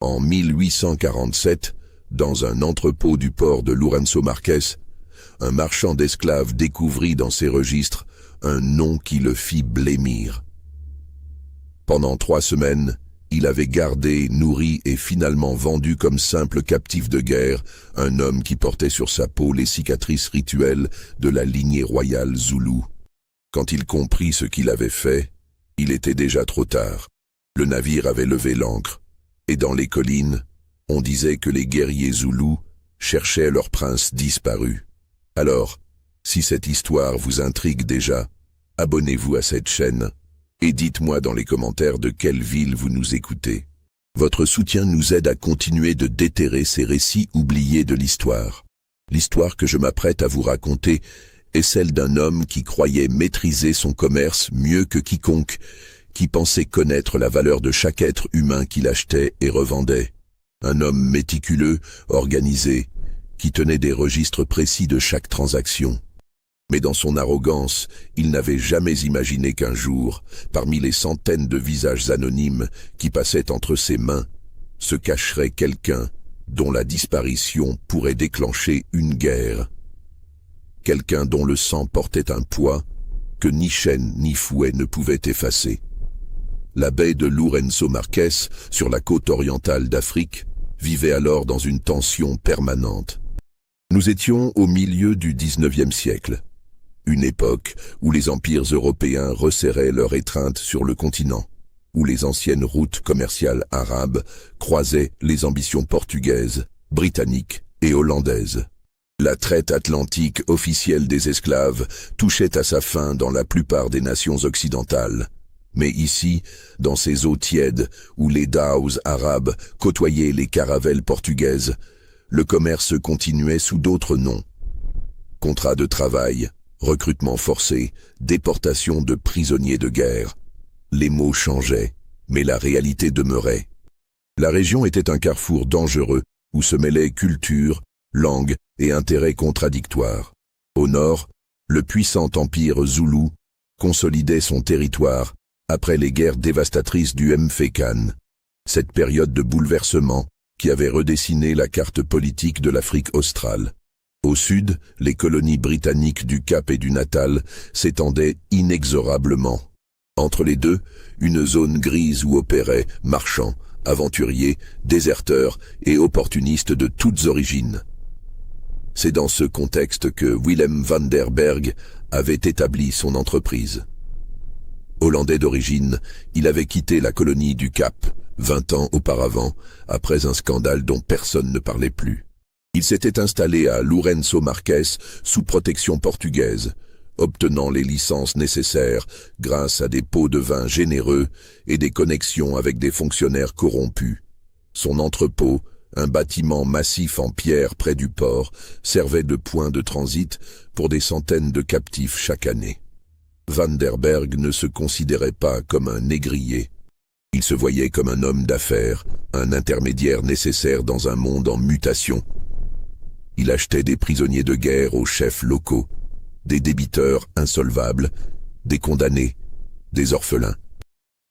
En 1847, dans un entrepôt du port de Lourenço Marques, un marchand d'esclaves découvrit dans ses registres un nom qui le fit blêmir. Pendant 3 semaines, il avait gardé, nourri et finalement vendu comme simple captif de guerre un homme qui portait sur sa peau les cicatrices rituelles de la lignée royale zoulou. Quand il comprit ce qu'il avait fait, il était déjà trop tard. Le navire avait levé l'ancre, et dans les collines, on disait que les guerriers zoulous cherchaient leur prince disparu. Alors, si cette histoire vous intrigue déjà, abonnez-vous à cette chaîne et dites-moi dans les commentaires de quelle ville vous nous écoutez. Votre soutien nous aide à continuer de déterrer ces récits oubliés de l'histoire. L'histoire que je m'apprête à vous raconter est celle d'un homme qui croyait maîtriser son commerce mieux que quiconque, qui pensait connaître la valeur de chaque être humain qu'il achetait et revendait. Un homme méticuleux, organisé, qui tenait des registres précis de chaque transaction. Mais dans son arrogance, il n'avait jamais imaginé qu'un jour, parmi les centaines de visages anonymes qui passaient entre ses mains, se cacherait quelqu'un dont la disparition pourrait déclencher une guerre. Quelqu'un dont le sang portait un poids que ni chaîne ni fouet ne pouvaient effacer. La baie de Lourenço Marques, sur la côte orientale d'Afrique, vivait alors dans une tension permanente. Nous étions au milieu du XIXe siècle, une époque où les empires européens resserraient leur étreinte sur le continent, où les anciennes routes commerciales arabes croisaient les ambitions portugaises, britanniques et hollandaises. La traite atlantique officielle des esclaves touchait à sa fin dans la plupart des nations occidentales. Mais ici, dans ces eaux tièdes où les dhows arabes côtoyaient les caravelles portugaises, le commerce continuait sous d'autres noms. Contrats de travail, recrutement forcé, déportation de prisonniers de guerre. Les mots changeaient, mais la réalité demeurait. La région était un carrefour dangereux où se mêlaient culture, langue et intérêts contradictoires. Au nord, le puissant empire zoulou consolidait son territoire après les guerres dévastatrices du Mfekan. Cette période de bouleversement qui avait redessiné la carte politique de l'Afrique australe. Au sud, les colonies britanniques du Cap et du Natal s'étendaient inexorablement. Entre les deux, une zone grise où opéraient marchands, aventuriers, déserteurs et opportunistes de toutes origines. C'est dans ce contexte que Willem van der Berg avait établi son entreprise. Hollandais d'origine, il avait quitté la colonie du Cap 20 ans auparavant, après un scandale dont personne ne parlait plus. Il s'était installé à Lourenço Marques sous protection portugaise, obtenant les licences nécessaires grâce à des pots de vin généreux et des connexions avec des fonctionnaires corrompus. Son entrepôt, un bâtiment massif en pierre près du port, servait de point de transit pour des centaines de captifs chaque année. Van der Berg ne se considérait pas comme un négrier. Il se voyait comme un homme d'affaires, un intermédiaire nécessaire dans un monde en mutation. Il achetait des prisonniers de guerre aux chefs locaux, des débiteurs insolvables, des condamnés, des orphelins.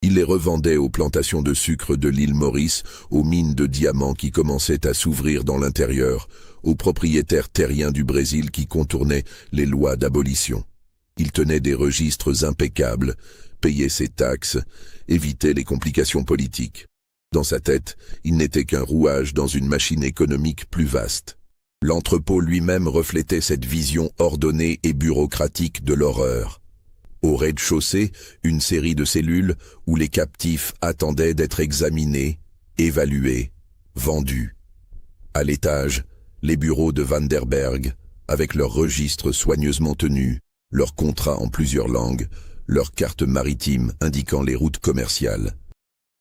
Il les revendait aux plantations de sucre de l'île Maurice, aux mines de diamants qui commençaient à s'ouvrir dans l'intérieur, aux propriétaires terriens du Brésil qui contournaient les lois d'abolition. Il tenait des registres impeccables, payait ses taxes, évitait les complications politiques. Dans sa tête, il n'était qu'un rouage dans une machine économique plus vaste. L'entrepôt lui-même reflétait cette vision ordonnée et bureaucratique de l'horreur. Au rez-de-chaussée, une série de cellules où les captifs attendaient d'être examinés, évalués, vendus. À l'étage, les bureaux de Van der Berg, avec leurs registres soigneusement tenus, leurs contrats en plusieurs langues, leurs cartes maritimes indiquant les routes commerciales.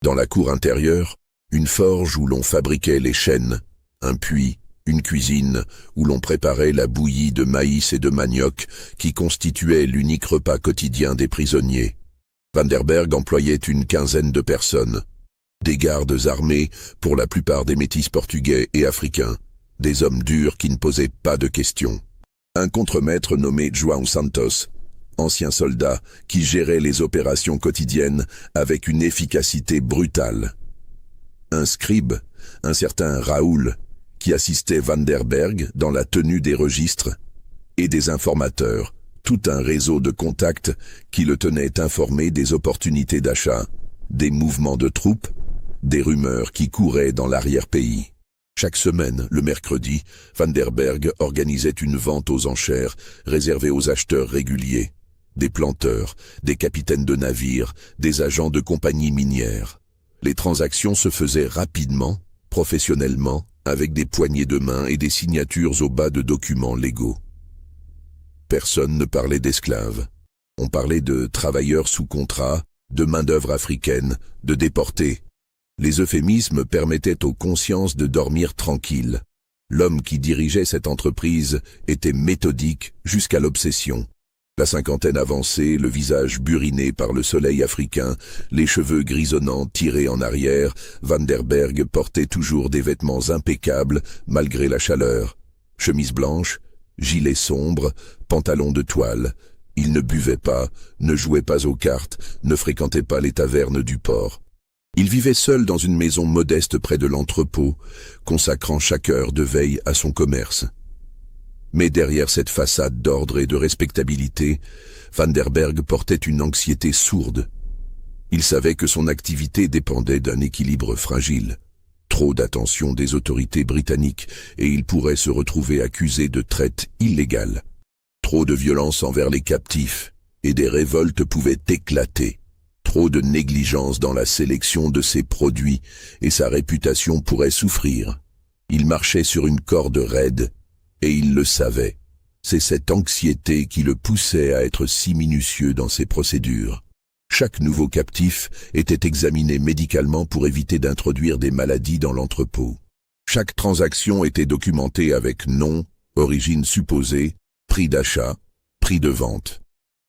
Dans la cour intérieure, une forge où l'on fabriquait les chaînes, un puits, une cuisine où l'on préparait la bouillie de maïs et de manioc qui constituait l'unique repas quotidien des prisonniers. Van der Berg employait une quinzaine de personnes. Des gardes armés, pour la plupart des métis portugais et africains, des hommes durs qui ne posaient pas de questions. Un contremaître nommé João Santos, ancien soldat qui gérait les opérations quotidiennes avec une efficacité brutale. Un scribe, un certain Raoul, qui assistait Van der Berg dans la tenue des registres, et des informateurs, tout un réseau de contacts qui le tenait informé des opportunités d'achat, des mouvements de troupes, des rumeurs qui couraient dans l'arrière-pays. Chaque semaine, le mercredi, Van der Berg organisait une vente aux enchères réservée aux acheteurs réguliers, des planteurs, des capitaines de navires, des agents de compagnies minières. Les transactions se faisaient rapidement, professionnellement, avec des poignées de main et des signatures au bas de documents légaux. Personne ne parlait d'esclaves. On parlait de travailleurs sous contrat, de main-d'œuvre africaine, de déportés. Les euphémismes permettaient aux consciences de dormir tranquilles. L'homme qui dirigeait cette entreprise était méthodique jusqu'à l'obsession. La cinquantaine avancée, le visage buriné par le soleil africain, les cheveux grisonnants tirés en arrière, Van der Berg portait toujours des vêtements impeccables malgré la chaleur. Chemise blanche, gilet sombre, pantalon de toile. Il ne buvait pas, ne jouait pas aux cartes, ne fréquentait pas les tavernes du port. Il vivait seul dans une maison modeste près de l'entrepôt, consacrant chaque heure de veille à son commerce. Mais derrière cette façade d'ordre et de respectabilité, Van der Berg portait une anxiété sourde. Il savait que son activité dépendait d'un équilibre fragile. Trop d'attention des autorités britanniques et il pourrait se retrouver accusé de traite illégale. Trop de violence envers les captifs et des révoltes pouvaient éclater. Trop de négligence dans la sélection de ses produits et sa réputation pourrait souffrir. Il marchait sur une corde raide et il le savait. C'est cette anxiété qui le poussait à être si minutieux dans ses procédures. Chaque nouveau captif était examiné médicalement pour éviter d'introduire des maladies dans l'entrepôt. Chaque transaction était documentée avec nom, origine supposée, prix d'achat, prix de vente.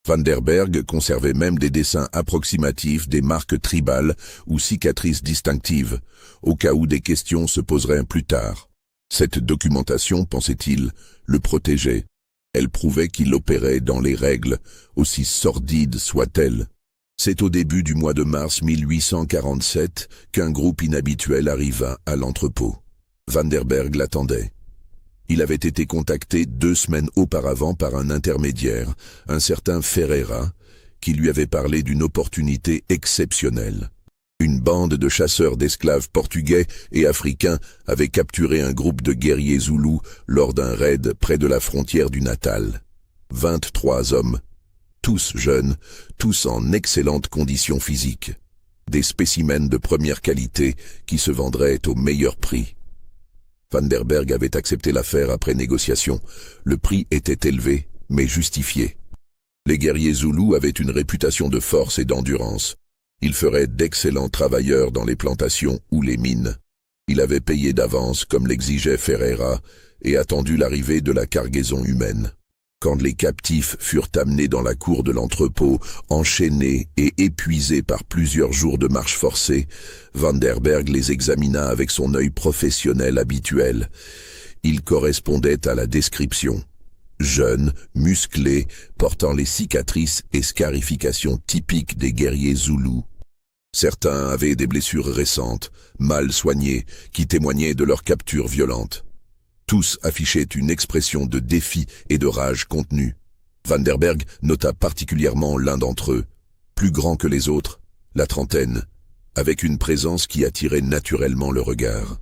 Van der Berg conservait même des dessins approximatifs des marques tribales ou cicatrices distinctives, au cas où des questions se poseraient plus tard. Cette documentation, pensait-il, le protégeait. Elle prouvait qu'il opérait dans les règles, aussi sordides soient-elles. C'est au début du mois de mars 1847 qu'un groupe inhabituel arriva à l'entrepôt. Van der Berg l'attendait. Il avait été contacté 2 semaines auparavant par un intermédiaire, un certain Ferreira, qui lui avait parlé d'une opportunité exceptionnelle. Une bande de chasseurs d'esclaves portugais et africains avait capturé un groupe de guerriers zoulous lors d'un raid près de la frontière du Natal. 23 hommes, tous jeunes, tous en excellentes conditions physiques. Des spécimens de première qualité qui se vendraient au meilleur prix. Van der Berg avait accepté l'affaire après négociation. Le prix était élevé, mais justifié. Les guerriers zoulous avaient une réputation de force et d'endurance. Ils feraient d'excellents travailleurs dans les plantations ou les mines. Il avait payé d'avance comme l'exigeait Ferreira et attendu l'arrivée de la cargaison humaine. Quand les captifs furent amenés dans la cour de l'entrepôt, enchaînés et épuisés par plusieurs jours de marche forcée, Van der Berg les examina avec son œil professionnel habituel. Ils correspondaient à la description. Jeunes, musclés, portant les cicatrices et scarifications typiques des guerriers zoulous. Certains avaient des blessures récentes, mal soignées, qui témoignaient de leur capture violente. Tous affichaient une expression de défi et de rage contenue. Van der Berg nota particulièrement l'un d'entre eux, plus grand que les autres, la trentaine, avec une présence qui attirait naturellement le regard.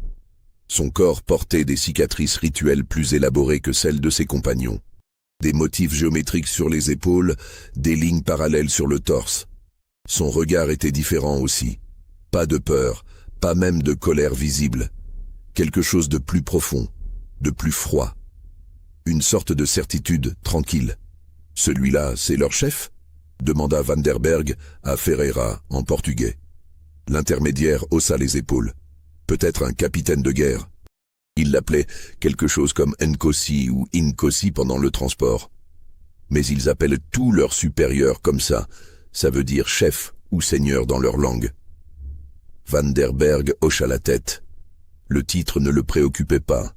Son corps portait des cicatrices rituelles plus élaborées que celles de ses compagnons. Des motifs géométriques sur les épaules, des lignes parallèles sur le torse. Son regard était différent aussi. Pas de peur, pas même de colère visible. Quelque chose de plus profond, de plus froid. Une sorte de certitude tranquille. « Celui-là, c'est leur chef ?» demanda Van der Berg à Ferreira en portugais. L'intermédiaire haussa les épaules. Peut-être un capitaine de guerre. Il l'appelait quelque chose comme Nkosi ou Inkosi pendant le transport. Mais ils appellent tous leurs supérieurs comme ça veut dire chef ou seigneur dans leur langue. Van der Berg hocha la tête. Le titre ne le préoccupait pas.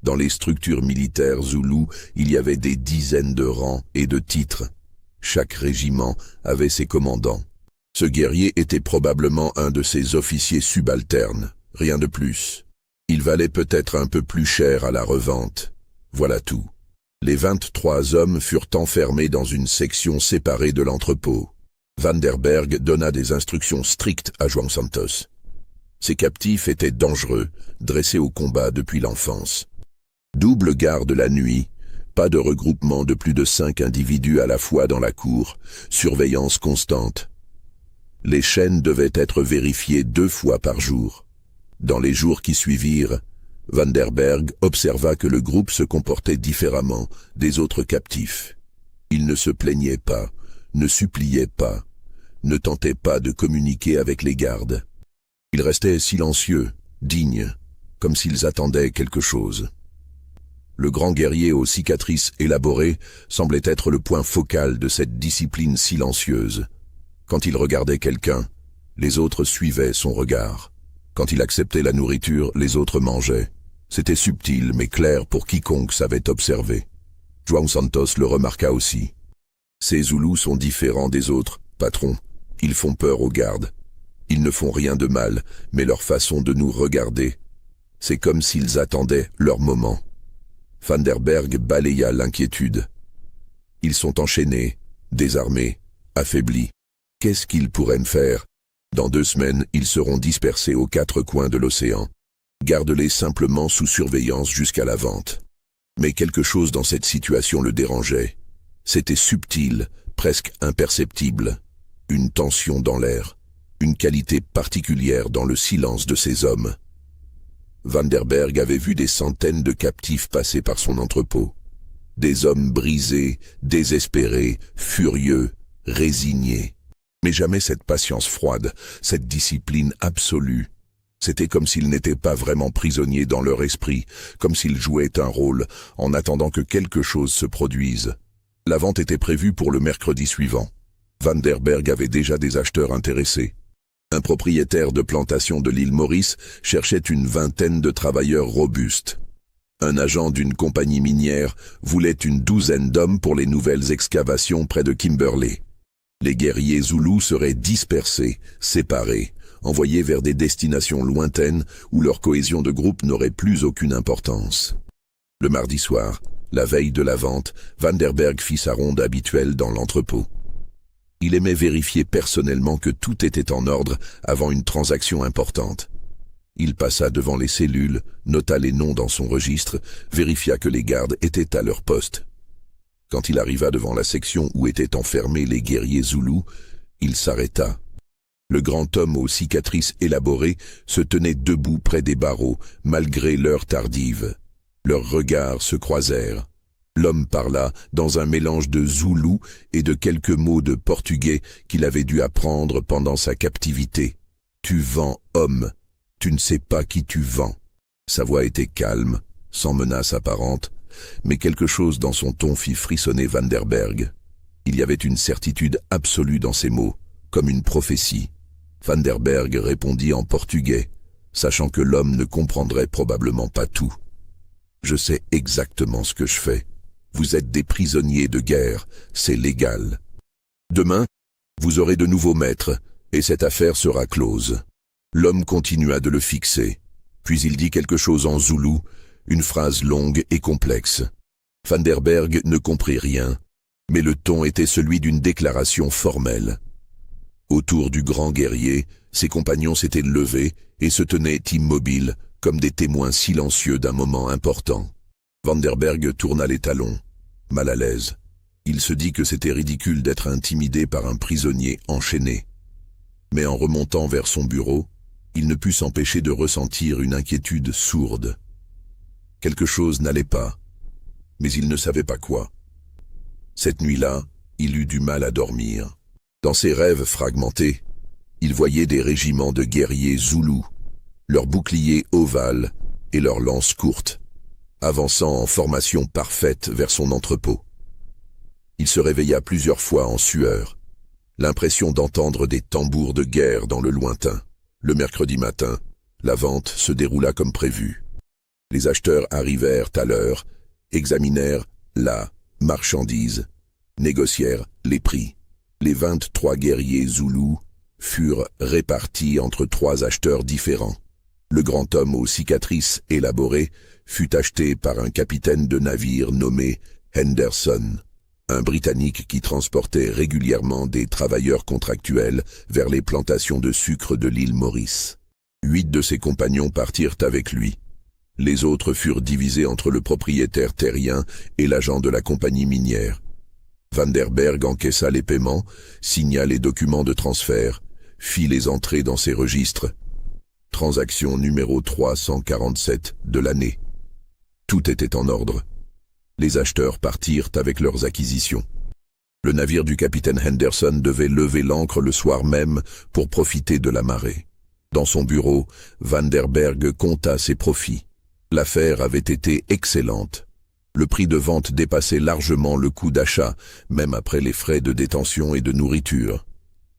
Dans les structures militaires zoulous, il y avait des dizaines de rangs et de titres. Chaque régiment avait ses commandants. Ce guerrier était probablement un de ses officiers subalternes, rien de plus. Il valait peut-être un peu plus cher à la revente. Voilà tout. Les 23 hommes furent enfermés dans une section séparée de l'entrepôt. Vanderberg donna des instructions strictes à João Santos. Ces captifs étaient dangereux, dressés au combat depuis l'enfance. Double garde la nuit, pas de regroupement de plus de 5 individus à la fois dans la cour, surveillance constante. Les chaînes devaient être vérifiées 2 fois par jour. Dans les jours qui suivirent, Vanderberg observa que le groupe se comportait différemment des autres captifs. Il ne se plaignait pas, ne suppliait pas, ne tentait pas de communiquer avec les gardes. Ils restaient silencieux, dignes, comme s'ils attendaient quelque chose. Le grand guerrier aux cicatrices élaborées semblait être le point focal de cette discipline silencieuse. Quand il regardait quelqu'un, les autres suivaient son regard. Quand il acceptait la nourriture, les autres mangeaient. C'était subtil mais clair pour quiconque savait observer. João Santos le remarqua aussi. Ces Zoulous sont différents des autres, patron. Ils font peur aux gardes. Ils ne font rien de mal, mais leur façon de nous regarder, c'est comme s'ils attendaient leur moment. Vanderberg balaya l'inquiétude. Ils sont enchaînés, désarmés, affaiblis. Qu'est-ce qu'ils pourraient me faire? Dans 2 semaines, ils seront dispersés aux 4 coins de l'océan. Garde-les simplement sous surveillance jusqu'à la vente. Mais quelque chose dans cette situation le dérangeait. C'était subtil, presque imperceptible. Une tension dans l'air, une qualité particulière dans le silence de ces hommes. Vanderberg avait vu des centaines de captifs passer par son entrepôt. Des hommes brisés, désespérés, furieux, résignés. Mais jamais cette patience froide, cette discipline absolue. C'était comme s'ils n'étaient pas vraiment prisonniers dans leur esprit, comme s'ils jouaient un rôle en attendant que quelque chose se produise. La vente était prévue pour le mercredi suivant. Vanderberg avait déjà des acheteurs intéressés. Un propriétaire de plantation de l'île Maurice cherchait une 20aine de travailleurs robustes. Un agent d'une compagnie minière voulait une 12aine d'hommes pour les nouvelles excavations près de Kimberley. Les guerriers Zoulous seraient dispersés, séparés, envoyés vers des destinations lointaines où leur cohésion de groupe n'aurait plus aucune importance. Le mardi soir, la veille de la vente, Vanderberg fit sa ronde habituelle dans l'entrepôt. Il aimait vérifier personnellement que tout était en ordre avant une transaction importante. Il passa devant les cellules, nota les noms dans son registre, vérifia que les gardes étaient à leur poste. Quand il arriva devant la section où étaient enfermés les guerriers Zoulous, il s'arrêta. Le grand homme aux cicatrices élaborées se tenait debout près des barreaux, malgré l'heure tardive. Leurs regards se croisèrent. L'homme parla dans un mélange de zoulou et de quelques mots de portugais qu'il avait dû apprendre pendant sa captivité. « Tu vends, homme. Tu ne sais pas qui tu vends. » Sa voix était calme, sans menace apparente, mais quelque chose dans son ton fit frissonner Vanderberg. Il y avait une certitude absolue dans ces mots, comme une prophétie. Vanderberg répondit en portugais, sachant que l'homme ne comprendrait probablement pas tout. « Je sais exactement ce que je fais. Vous êtes des prisonniers de guerre, c'est légal. Demain, vous aurez de nouveaux maîtres, et cette affaire sera close. » L'homme continua de le fixer, puis il dit quelque chose en zoulou, une phrase longue et complexe. Vanderberg ne comprit rien, mais le ton était celui d'une déclaration formelle. Autour du grand guerrier, ses compagnons s'étaient levés et se tenaient immobiles, comme des témoins silencieux d'un moment important. Vanderberg tourna les talons, mal à l'aise. Il se dit que c'était ridicule d'être intimidé par un prisonnier enchaîné. Mais en remontant vers son bureau, il ne put s'empêcher de ressentir une inquiétude sourde. Quelque chose n'allait pas, mais il ne savait pas quoi. Cette nuit-là, il eut du mal à dormir. Dans ses rêves fragmentés, il voyait des régiments de guerriers zoulous, leurs boucliers ovales et leurs lances courtes, avançant en formation parfaite vers son entrepôt. Il se réveilla plusieurs fois en sueur, l'impression d'entendre des tambours de guerre dans le lointain. Le mercredi matin, la vente se déroula comme prévu. Les acheteurs arrivèrent à l'heure, examinèrent la marchandise, négocièrent les prix. Les 23 guerriers zoulous furent répartis entre 3 acheteurs différents. Le grand homme aux cicatrices élaborées fut acheté par un capitaine de navire nommé Henderson, un Britannique qui transportait régulièrement des travailleurs contractuels vers les plantations de sucre de l'île Maurice. 8 de ses compagnons partirent avec lui. Les autres furent divisés entre le propriétaire terrien et l'agent de la compagnie minière. Van der Berg encaissa les paiements, signa les documents de transfert, fit les entrées dans ses registres. Transaction numéro 347 de l'année. Tout était en ordre. Les acheteurs partirent avec leurs acquisitions. Le navire du capitaine Henderson devait lever l'ancre le soir même pour profiter de la marée. Dans son bureau, Van der Berg compta ses profits. L'affaire avait été excellente. Le prix de vente dépassait largement le coût d'achat, même après les frais de détention et de nourriture.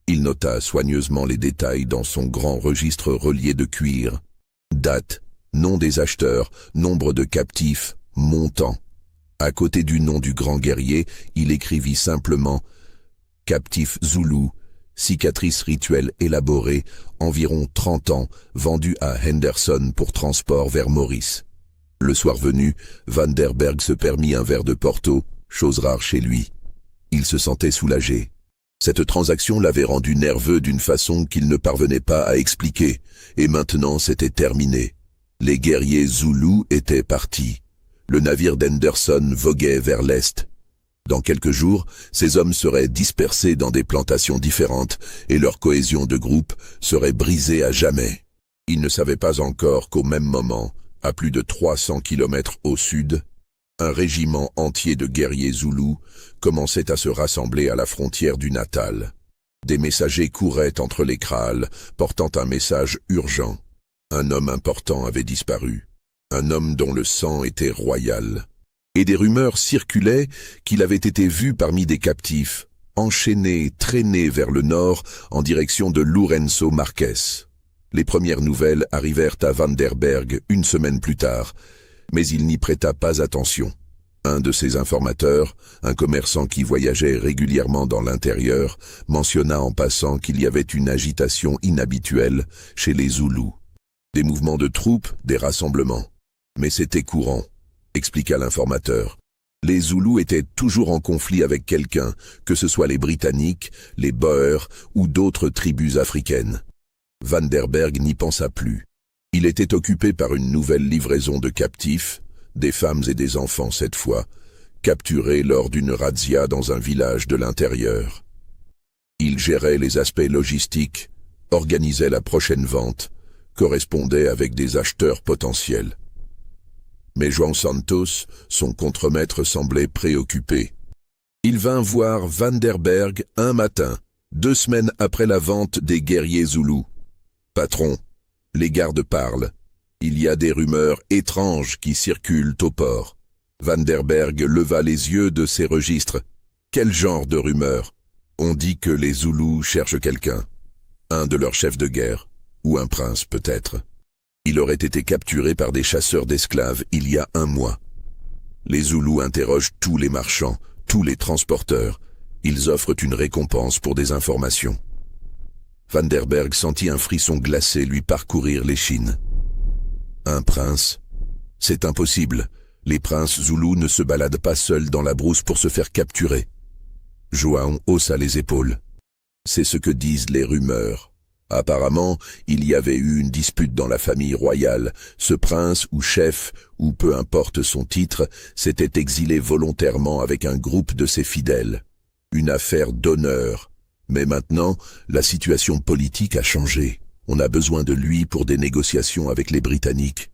Il nota soigneusement les détails dans son grand registre relié de cuir. Date, nom des acheteurs, nombre de captifs, montant. À côté du nom du grand guerrier, il écrivit simplement « Captif Zoulou, cicatrice rituelle élaborée, environ 30 ans, vendue à Henderson pour transport vers Maurice. » Le soir venu, Van der Berg se permit un verre de Porto, chose rare chez lui. Il se sentait soulagé. Cette transaction l'avait rendu nerveux d'une façon qu'il ne parvenait pas à expliquer, et maintenant c'était terminé. Les guerriers Zoulous étaient partis. Le navire d'Henderson voguait vers l'est. Dans quelques jours, ces hommes seraient dispersés dans des plantations différentes, et leur cohésion de groupe serait brisée à jamais. Ils ne savaient pas encore qu'au même moment, à plus de 300 kilomètres au sud, un régiment entier de guerriers zoulous commençait à se rassembler à la frontière du Natal. Des messagers couraient entre les kraals, portant un message urgent. Un homme important avait disparu, un homme dont le sang était royal. Et des rumeurs circulaient qu'il avait été vu parmi des captifs, enchaînés, traînés vers le nord en direction de Lourenço Marques. Les premières nouvelles arrivèrent à Van der Berg une semaine plus tard, mais il n'y prêta pas attention. Un de ses informateurs, un commerçant qui voyageait régulièrement dans l'intérieur, mentionna en passant qu'il y avait une agitation inhabituelle chez les Zoulous. Des mouvements de troupes, des rassemblements. Mais c'était courant, expliqua l'informateur. Les Zoulous étaient toujours en conflit avec quelqu'un, que ce soit les Britanniques, les Boers ou d'autres tribus africaines. Van der Berg n'y pensa plus. Il était occupé par une nouvelle livraison de captifs, des femmes et des enfants cette fois, capturés lors d'une razzia dans un village de l'intérieur. Il gérait les aspects logistiques, organisait la prochaine vente, correspondait avec des acheteurs potentiels. Mais João Santos, son contremaître, semblait préoccupé. Il vint voir Van der Berg un matin, 2 semaines après la vente des guerriers Zoulous. « Patron, les gardes parlent. Il y a des rumeurs étranges qui circulent au port. » Van der Berg leva les yeux de ses registres. « Quel genre de rumeurs ?»« On dit que les Zoulous cherchent quelqu'un. Un de leurs chefs de guerre. Ou un prince peut-être. Il aurait été capturé par des chasseurs d'esclaves il y a 1 mois. Les Zoulous interrogent tous les marchands, tous les transporteurs. Ils offrent une récompense pour des informations. » Van der Berg sentit un frisson glacé lui parcourir l'échine. Un prince? C'est impossible. Les princes zoulous ne se baladent pas seuls dans la brousse pour se faire capturer. João haussa les épaules. C'est ce que disent les rumeurs. Apparemment, il y avait eu une dispute dans la famille royale. Ce prince ou chef, ou peu importe son titre, s'était exilé volontairement avec un groupe de ses fidèles. Une affaire d'honneur. Mais maintenant, la situation politique a changé. On a besoin de lui pour des négociations avec les Britanniques.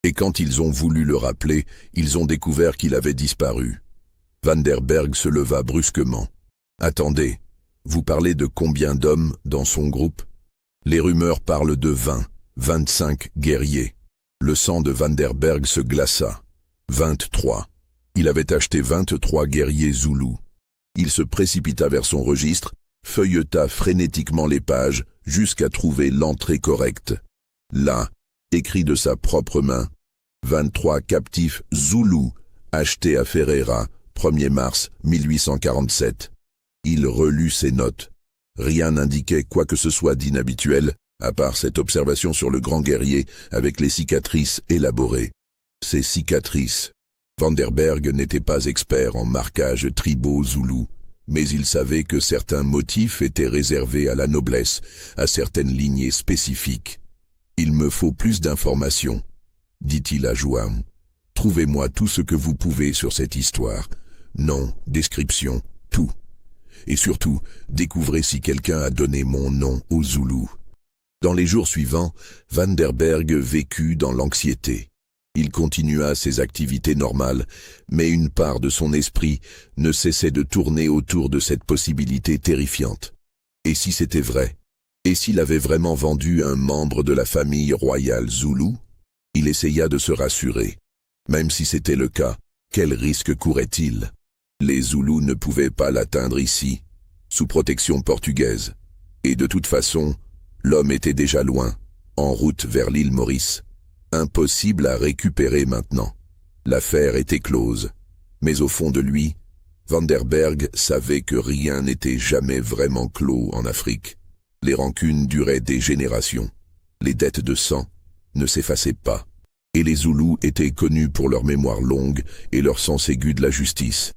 Et quand ils ont voulu le rappeler, ils ont découvert qu'il avait disparu. Van der Berg se leva brusquement. « Attendez, vous parlez de combien d'hommes dans son groupe ?» Les rumeurs parlent de 20, 25 guerriers. Le sang de Van der Berg se glaça. 23. Il avait acheté 23 guerriers zoulous. Il se précipita vers son registre, feuilleta frénétiquement les pages jusqu'à trouver l'entrée correcte. Là, écrit de sa propre main, 23 captifs zoulous achetés à Ferreira, 1er mars 1847. Il relut ses notes. Rien n'indiquait quoi que ce soit d'inhabituel, À part cette observation sur le grand guerrier avec les cicatrices élaborées. Ces cicatrices. Vanderberg n'était pas expert en marquage tribaux zoulous, mais il savait que certains motifs étaient réservés à la noblesse, à certaines lignées spécifiques. « Il me faut plus d'informations », dit-il à João. « Trouvez-moi tout ce que vous pouvez sur cette histoire. Nom, description, tout. Et surtout, découvrez si quelqu'un a donné mon nom aux Zoulous. » Dans les jours suivants, Vanderberg vécut dans l'anxiété. Il continua ses activités normales, mais une part de son esprit ne cessait de tourner autour de cette possibilité terrifiante. Et si c'était vrai? Et s'il avait vraiment vendu un membre de la famille royale Zoulou? Il essaya de se rassurer. Même si c'était le cas, quel risque courait-il? Les Zoulous ne pouvaient pas l'atteindre ici, sous protection portugaise. Et de toute façon, l'homme était déjà loin, en route vers l'île Maurice. Impossible à récupérer maintenant. L'affaire était close. Mais au fond de lui, Vanderberg savait que rien n'était jamais vraiment clos en Afrique. Les rancunes duraient des générations. Les dettes de sang ne s'effaçaient pas. Et les Zoulous étaient connus pour leur mémoire longue et leur sens aigu de la justice.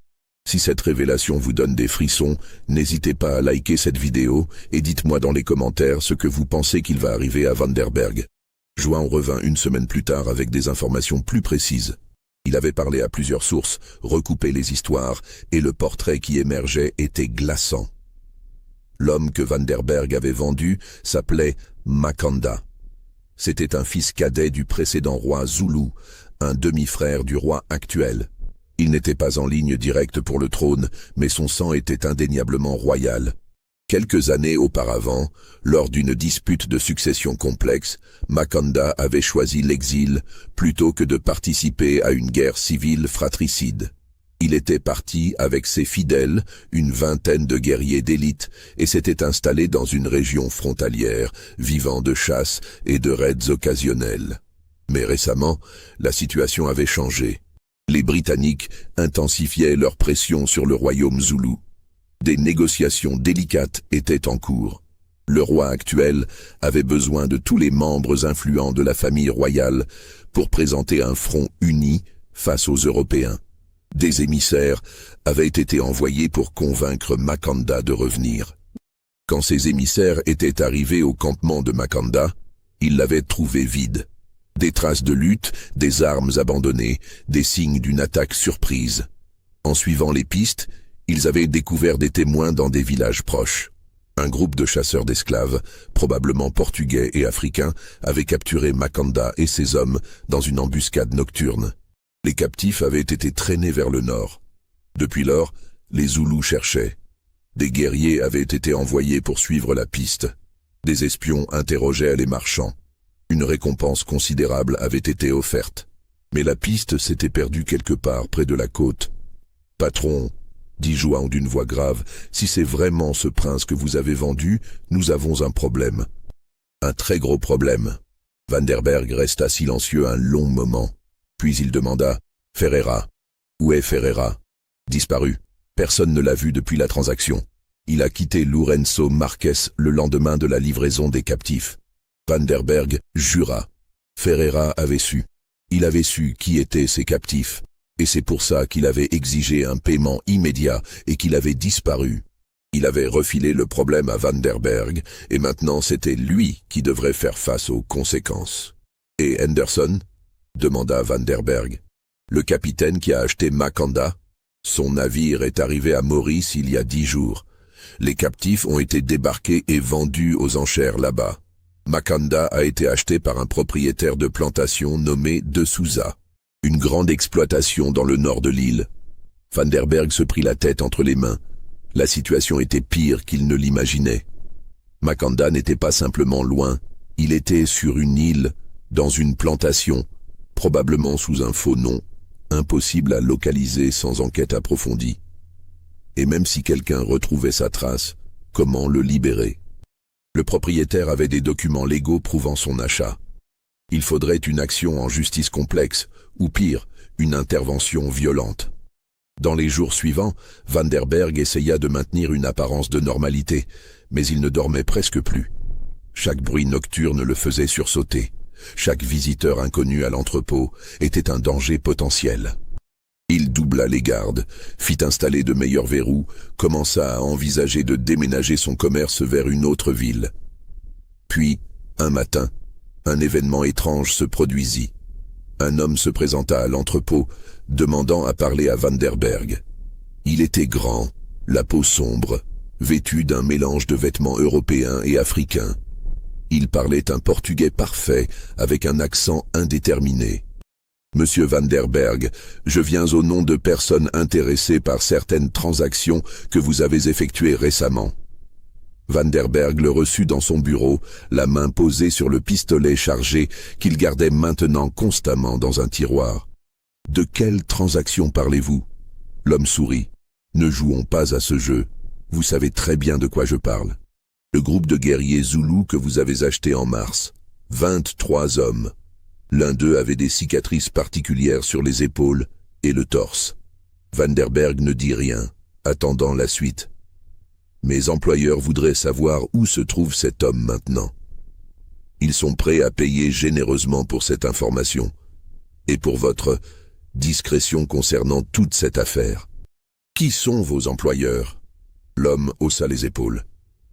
Si cette révélation vous donne des frissons, n'hésitez pas à liker cette vidéo et dites-moi dans les commentaires ce que vous pensez qu'il va arriver à Vanderberg. João revint une semaine plus tard avec des informations plus précises. Il avait parlé à plusieurs sources, recoupé les histoires, et le portrait qui émergeait était glaçant. L'homme que Vanderberg avait vendu s'appelait Makanda. C'était un fils cadet du précédent roi Zoulou, un demi-frère du roi actuel. Il n'était pas en ligne directe pour le trône, mais son sang était indéniablement royal. Quelques années auparavant, lors d'une dispute de succession complexe, Makanda avait choisi l'exil plutôt que de participer à une guerre civile fratricide. Il était parti avec ses fidèles, une vingtaine de guerriers d'élite, et s'était installé dans une région frontalière, vivant de chasse et de raids occasionnels. Mais récemment, la situation avait changé. Les Britanniques intensifiaient leur pression sur le royaume zoulou. Des négociations délicates étaient en cours. Le roi actuel avait besoin de tous les membres influents de la famille royale pour présenter un front uni face aux Européens. Des émissaires avaient été envoyés pour convaincre Makanda de revenir. Quand ces émissaires étaient arrivés au campement de Makanda, ils l'avaient trouvé vide. Des traces de lutte, des armes abandonnées, des signes d'une attaque surprise. En suivant les pistes, ils avaient découvert des témoins dans des villages proches. Un groupe de chasseurs d'esclaves, probablement portugais et africains, avait capturé Makanda et ses hommes dans une embuscade nocturne. Les captifs avaient été traînés vers le nord. Depuis lors, les Zoulous cherchaient. Des guerriers avaient été envoyés pour suivre la piste. Des espions interrogeaient les marchands. Une récompense considérable avait été offerte. Mais la piste s'était perdue quelque part près de la côte. « Patron », dit João d'une voix grave, « si c'est vraiment ce prince que vous avez vendu, nous avons un problème. » Un très gros problème. Vanderberg resta silencieux un long moment. Puis il demanda, « Ferreira, où est Ferreira ?»« Disparu. Personne ne l'a vu depuis la transaction. Il a quitté Lourenço Marques le lendemain de la livraison des captifs. » Vanderberg jura. Ferreira avait su. Il avait su qui étaient ces captifs. Et c'est pour ça qu'il avait exigé un paiement immédiat et qu'il avait disparu. Il avait refilé le problème à Vanderberg, et maintenant c'était lui qui devrait faire face aux conséquences. « Et Henderson ?» demanda Vanderberg. « Le capitaine qui a acheté Makanda ? Son navire est arrivé à Maurice il y a 10 jours. Les captifs ont été débarqués et vendus aux enchères là-bas. Makanda a été acheté par un propriétaire de plantation nommé De Souza. Une grande exploitation dans le nord de l'île. » Vanderberg se prit la tête entre les mains. La situation était pire qu'il ne l'imaginait. Makanda n'était pas simplement loin, il était sur une île, dans une plantation, probablement sous un faux nom, impossible à localiser sans enquête approfondie. Et même si quelqu'un retrouvait sa trace, comment le libérer? Le propriétaire avait des documents légaux prouvant son achat. Il faudrait une action en justice complexe, ou pire, une intervention violente. Dans les jours suivants, Vanderberg essaya de maintenir une apparence de normalité, mais il ne dormait presque plus. Chaque bruit nocturne le faisait sursauter. Chaque visiteur inconnu à l'entrepôt était un danger potentiel. Il doubla les gardes, fit installer de meilleurs verrous, commença à envisager de déménager son commerce vers une autre ville. Puis, un matin, un événement étrange se produisit. Un homme se présenta à l'entrepôt, demandant à parler à Vanderberg. Il était grand, la peau sombre, vêtu d'un mélange de vêtements européens et africains. Il parlait un portugais parfait, avec un accent indéterminé. « Monsieur Vanderberg, je viens au nom de personnes intéressées par certaines transactions que vous avez effectuées récemment. » Vanderberg le reçut dans son bureau, la main posée sur le pistolet chargé qu'il gardait maintenant constamment dans un tiroir. « De quelle transaction parlez-vous » L'homme sourit. « Ne jouons pas à ce jeu. Vous savez très bien de quoi je parle. Le groupe de guerriers zoulous que vous avez acheté en mars. 23 hommes. L'un d'eux avait des cicatrices particulières sur les épaules et le torse. » Vanderberg ne dit rien, attendant la suite. « Mes employeurs voudraient savoir où se trouve cet homme maintenant. Ils sont prêts à payer généreusement pour cette information et pour votre discrétion concernant toute cette affaire. Qui sont vos employeurs ?» L'homme haussa les épaules.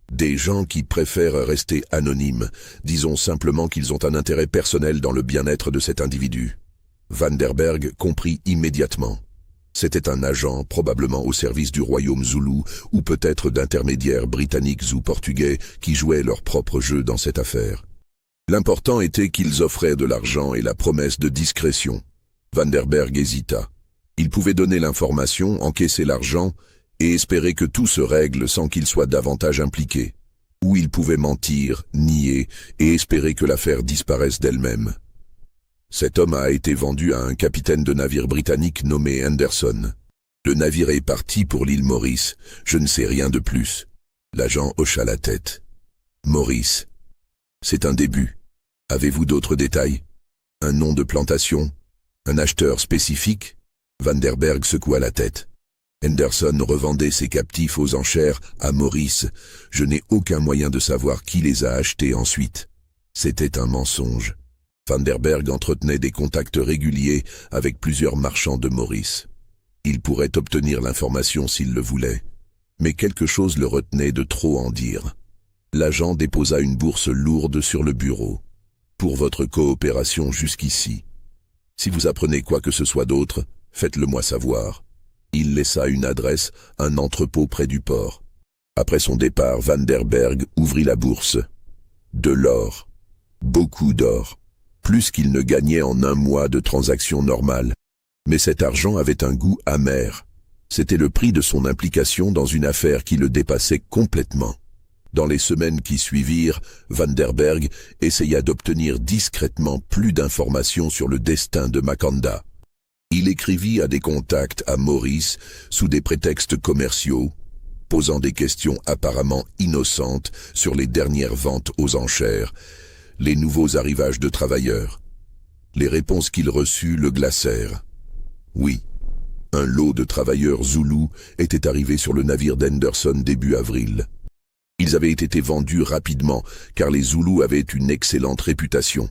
« Des gens qui préfèrent rester anonymes, disons simplement qu'ils ont un intérêt personnel dans le bien-être de cet individu. » Vanderberg comprit immédiatement. C'était un agent, probablement au service du royaume zoulou, ou peut-être d'intermédiaires britanniques ou portugais qui jouaient leur propre jeu dans cette affaire. L'important était qu'ils offraient de l'argent et la promesse de discrétion. Vanderberg hésita. Il pouvait donner l'information, encaisser l'argent, et espérer que tout se règle sans qu'il soit davantage impliqué. Ou il pouvait mentir, nier, et espérer que l'affaire disparaisse d'elle-même. Cet homme a été vendu à un capitaine de navire britannique nommé Henderson. Le navire est parti pour l'île Maurice, je ne sais rien de plus. L'agent hocha la tête. Maurice. C'est un début. Avez-vous d'autres détails? Un nom de plantation? Un acheteur spécifique? Vanderberg secoua la tête. Henderson revendait ses captifs aux enchères à Maurice. Je n'ai aucun moyen de savoir qui les a achetés ensuite. C'était un mensonge. Vanderberg entretenait des contacts réguliers avec plusieurs marchands de Maurice. Il pourrait obtenir l'information s'il le voulait, mais quelque chose le retenait de trop en dire. L'agent déposa une bourse lourde sur le bureau. « Pour votre coopération jusqu'ici. Si vous apprenez quoi que ce soit d'autre, faites-le moi savoir. » Il laissa une adresse, un entrepôt près du port. Après son départ, Vanderberg ouvrit la bourse. De l'or. Beaucoup d'or. Plus qu'il ne gagnait en un mois de transactions normales. Mais cet argent avait un goût amer. C'était le prix de son implication dans une affaire qui le dépassait complètement. Dans les semaines qui suivirent, Vanderberg essaya d'obtenir discrètement plus d'informations sur le destin de Mackanda. Il écrivit à des contacts à Maurice sous des prétextes commerciaux, posant des questions apparemment innocentes sur les dernières ventes aux enchères, les nouveaux arrivages de travailleurs. Les réponses qu'il reçut le glacèrent. Oui, un lot de travailleurs zoulous était arrivé sur le navire d'Henderson début avril. Ils avaient été vendus rapidement car les Zoulous avaient une excellente réputation.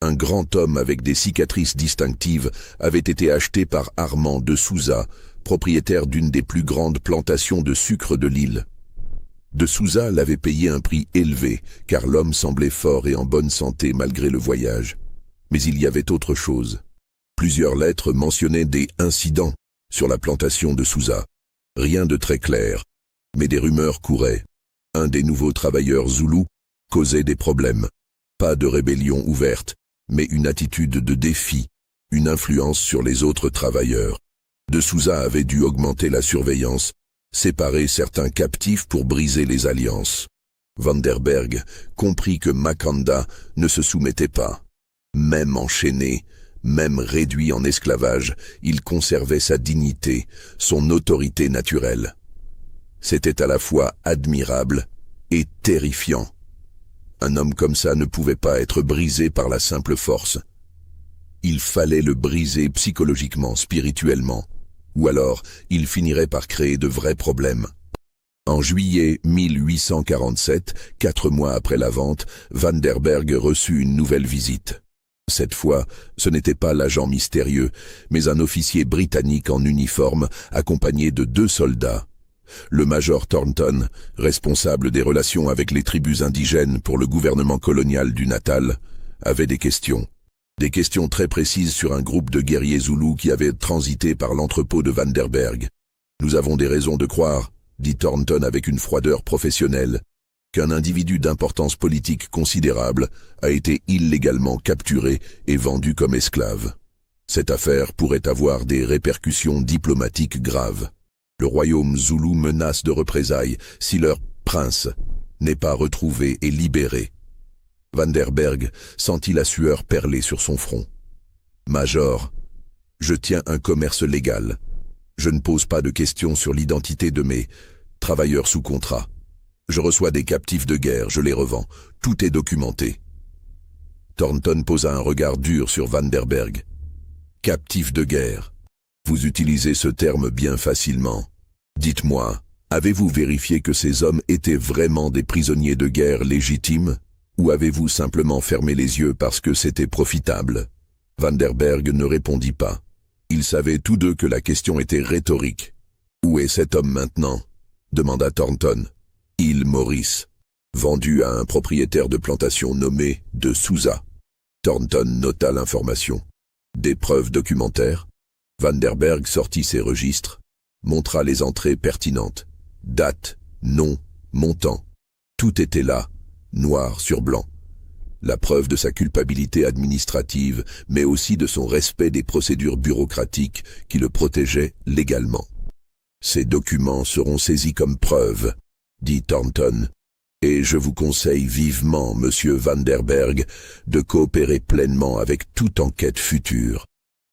Un grand homme avec des cicatrices distinctives avait été acheté par Armand de Souza, propriétaire d'une des plus grandes plantations de sucre de l'île. De Souza l'avait payé un prix élevé, car l'homme semblait fort et en bonne santé malgré le voyage. Mais il y avait autre chose. Plusieurs lettres mentionnaient des incidents sur la plantation de Souza. Rien de très clair, mais des rumeurs couraient. Un des nouveaux travailleurs zoulous causait des problèmes. Pas de rébellion ouverte, mais une attitude de défi, une influence sur les autres travailleurs. De Souza avait dû augmenter la surveillance, séparer certains captifs pour briser les alliances. Vanderberg comprit que Mackanda ne se soumettait pas. Même enchaîné, même réduit en esclavage, il conservait sa dignité, son autorité naturelle. C'était à la fois admirable et terrifiant. Un homme comme ça ne pouvait pas être brisé par la simple force. Il fallait le briser psychologiquement, spirituellement, ou alors il finirait par créer de vrais problèmes. En juillet 1847, 4 mois après la vente, Van der Berg reçut une nouvelle visite. Cette fois, ce n'était pas l'agent mystérieux, mais un officier britannique en uniforme, accompagné de 2 soldats. Le major Thornton, responsable des relations avec les tribus indigènes pour le gouvernement colonial du Natal, avait des questions. Des questions très précises sur un groupe de guerriers zoulous qui avaient transité par l'entrepôt de Van der Berg. « Nous avons des raisons de croire », dit Thornton avec une froideur professionnelle, qu'un individu d'importance politique considérable a été illégalement capturé et vendu comme esclave. Cette affaire pourrait avoir des répercussions diplomatiques graves. Le royaume zoulou menace de représailles si leur prince n'est pas retrouvé et libéré. Van der Berg sentit la sueur perler sur son front. « Major, je tiens un commerce légal. Je ne pose pas de questions sur l'identité de mes travailleurs sous contrat. Je reçois des captifs de guerre, je les revends. Tout est documenté. » Thornton posa un regard dur sur Van der Berg. « Captifs de guerre. Vous utilisez ce terme bien facilement. Dites-moi, avez-vous vérifié que ces hommes étaient vraiment des prisonniers de guerre légitimes? Ou avez-vous simplement fermé les yeux parce que c'était profitable ?» Van der Berg ne répondit pas. Ils savaient tous deux que la question était rhétorique. « Où est cet homme maintenant ?» demanda Thornton. « Île Maurice, vendu à un propriétaire de plantation nommé de Souza. » Thornton nota l'information. « Des preuves documentaires ?» Van der Berg sortit ses registres, montra les entrées pertinentes. Date, nom, montant. Tout était là, noir sur blanc. La preuve de sa culpabilité administrative, mais aussi de son respect des procédures bureaucratiques qui le protégeaient légalement. « Ces documents seront saisis comme preuve, » dit Thornton, « et je vous conseille vivement, monsieur Van der Berg, de coopérer pleinement avec toute enquête future.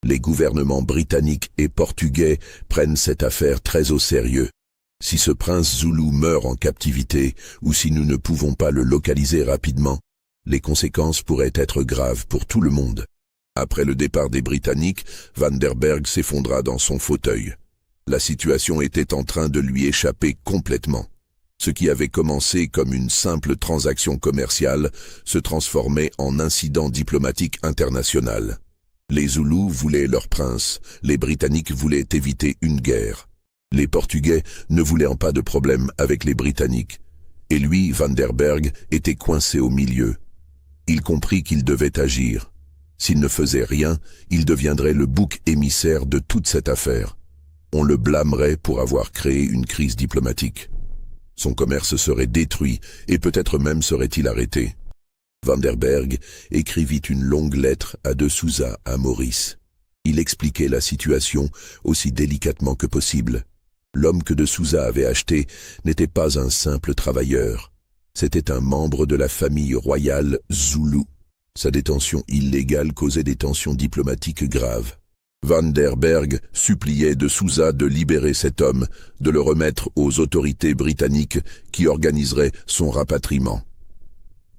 Les gouvernements britanniques et portugais prennent cette affaire très au sérieux. Si ce prince zoulou meurt en captivité, ou si nous ne pouvons pas le localiser rapidement, les conséquences pourraient être graves pour tout le monde. » Après le départ des Britanniques, Van der Berg s'effondra dans son fauteuil. La situation était en train de lui échapper complètement. Ce qui avait commencé comme une simple transaction commerciale se transformait en incident diplomatique international. Les Zoulous voulaient leur prince, les Britanniques voulaient éviter une guerre. Les Portugais ne voulaient pas de problème avec les Britanniques. Et lui, Van der Berg, était coincé au milieu. Il comprit qu'il devait agir. S'il ne faisait rien, il deviendrait le bouc émissaire de toute cette affaire. On le blâmerait pour avoir créé une crise diplomatique. Son commerce serait détruit et peut-être même serait-il arrêté. Van der Berg écrivit une longue lettre à de Souza à Maurice. Il expliquait la situation aussi délicatement que possible. L'homme que de Souza avait acheté n'était pas un simple travailleur. C'était un membre de la famille royale zoulou. Sa détention illégale causait des tensions diplomatiques graves. Van der Berg suppliait de Souza de libérer cet homme, de le remettre aux autorités britanniques qui organiseraient son rapatriement.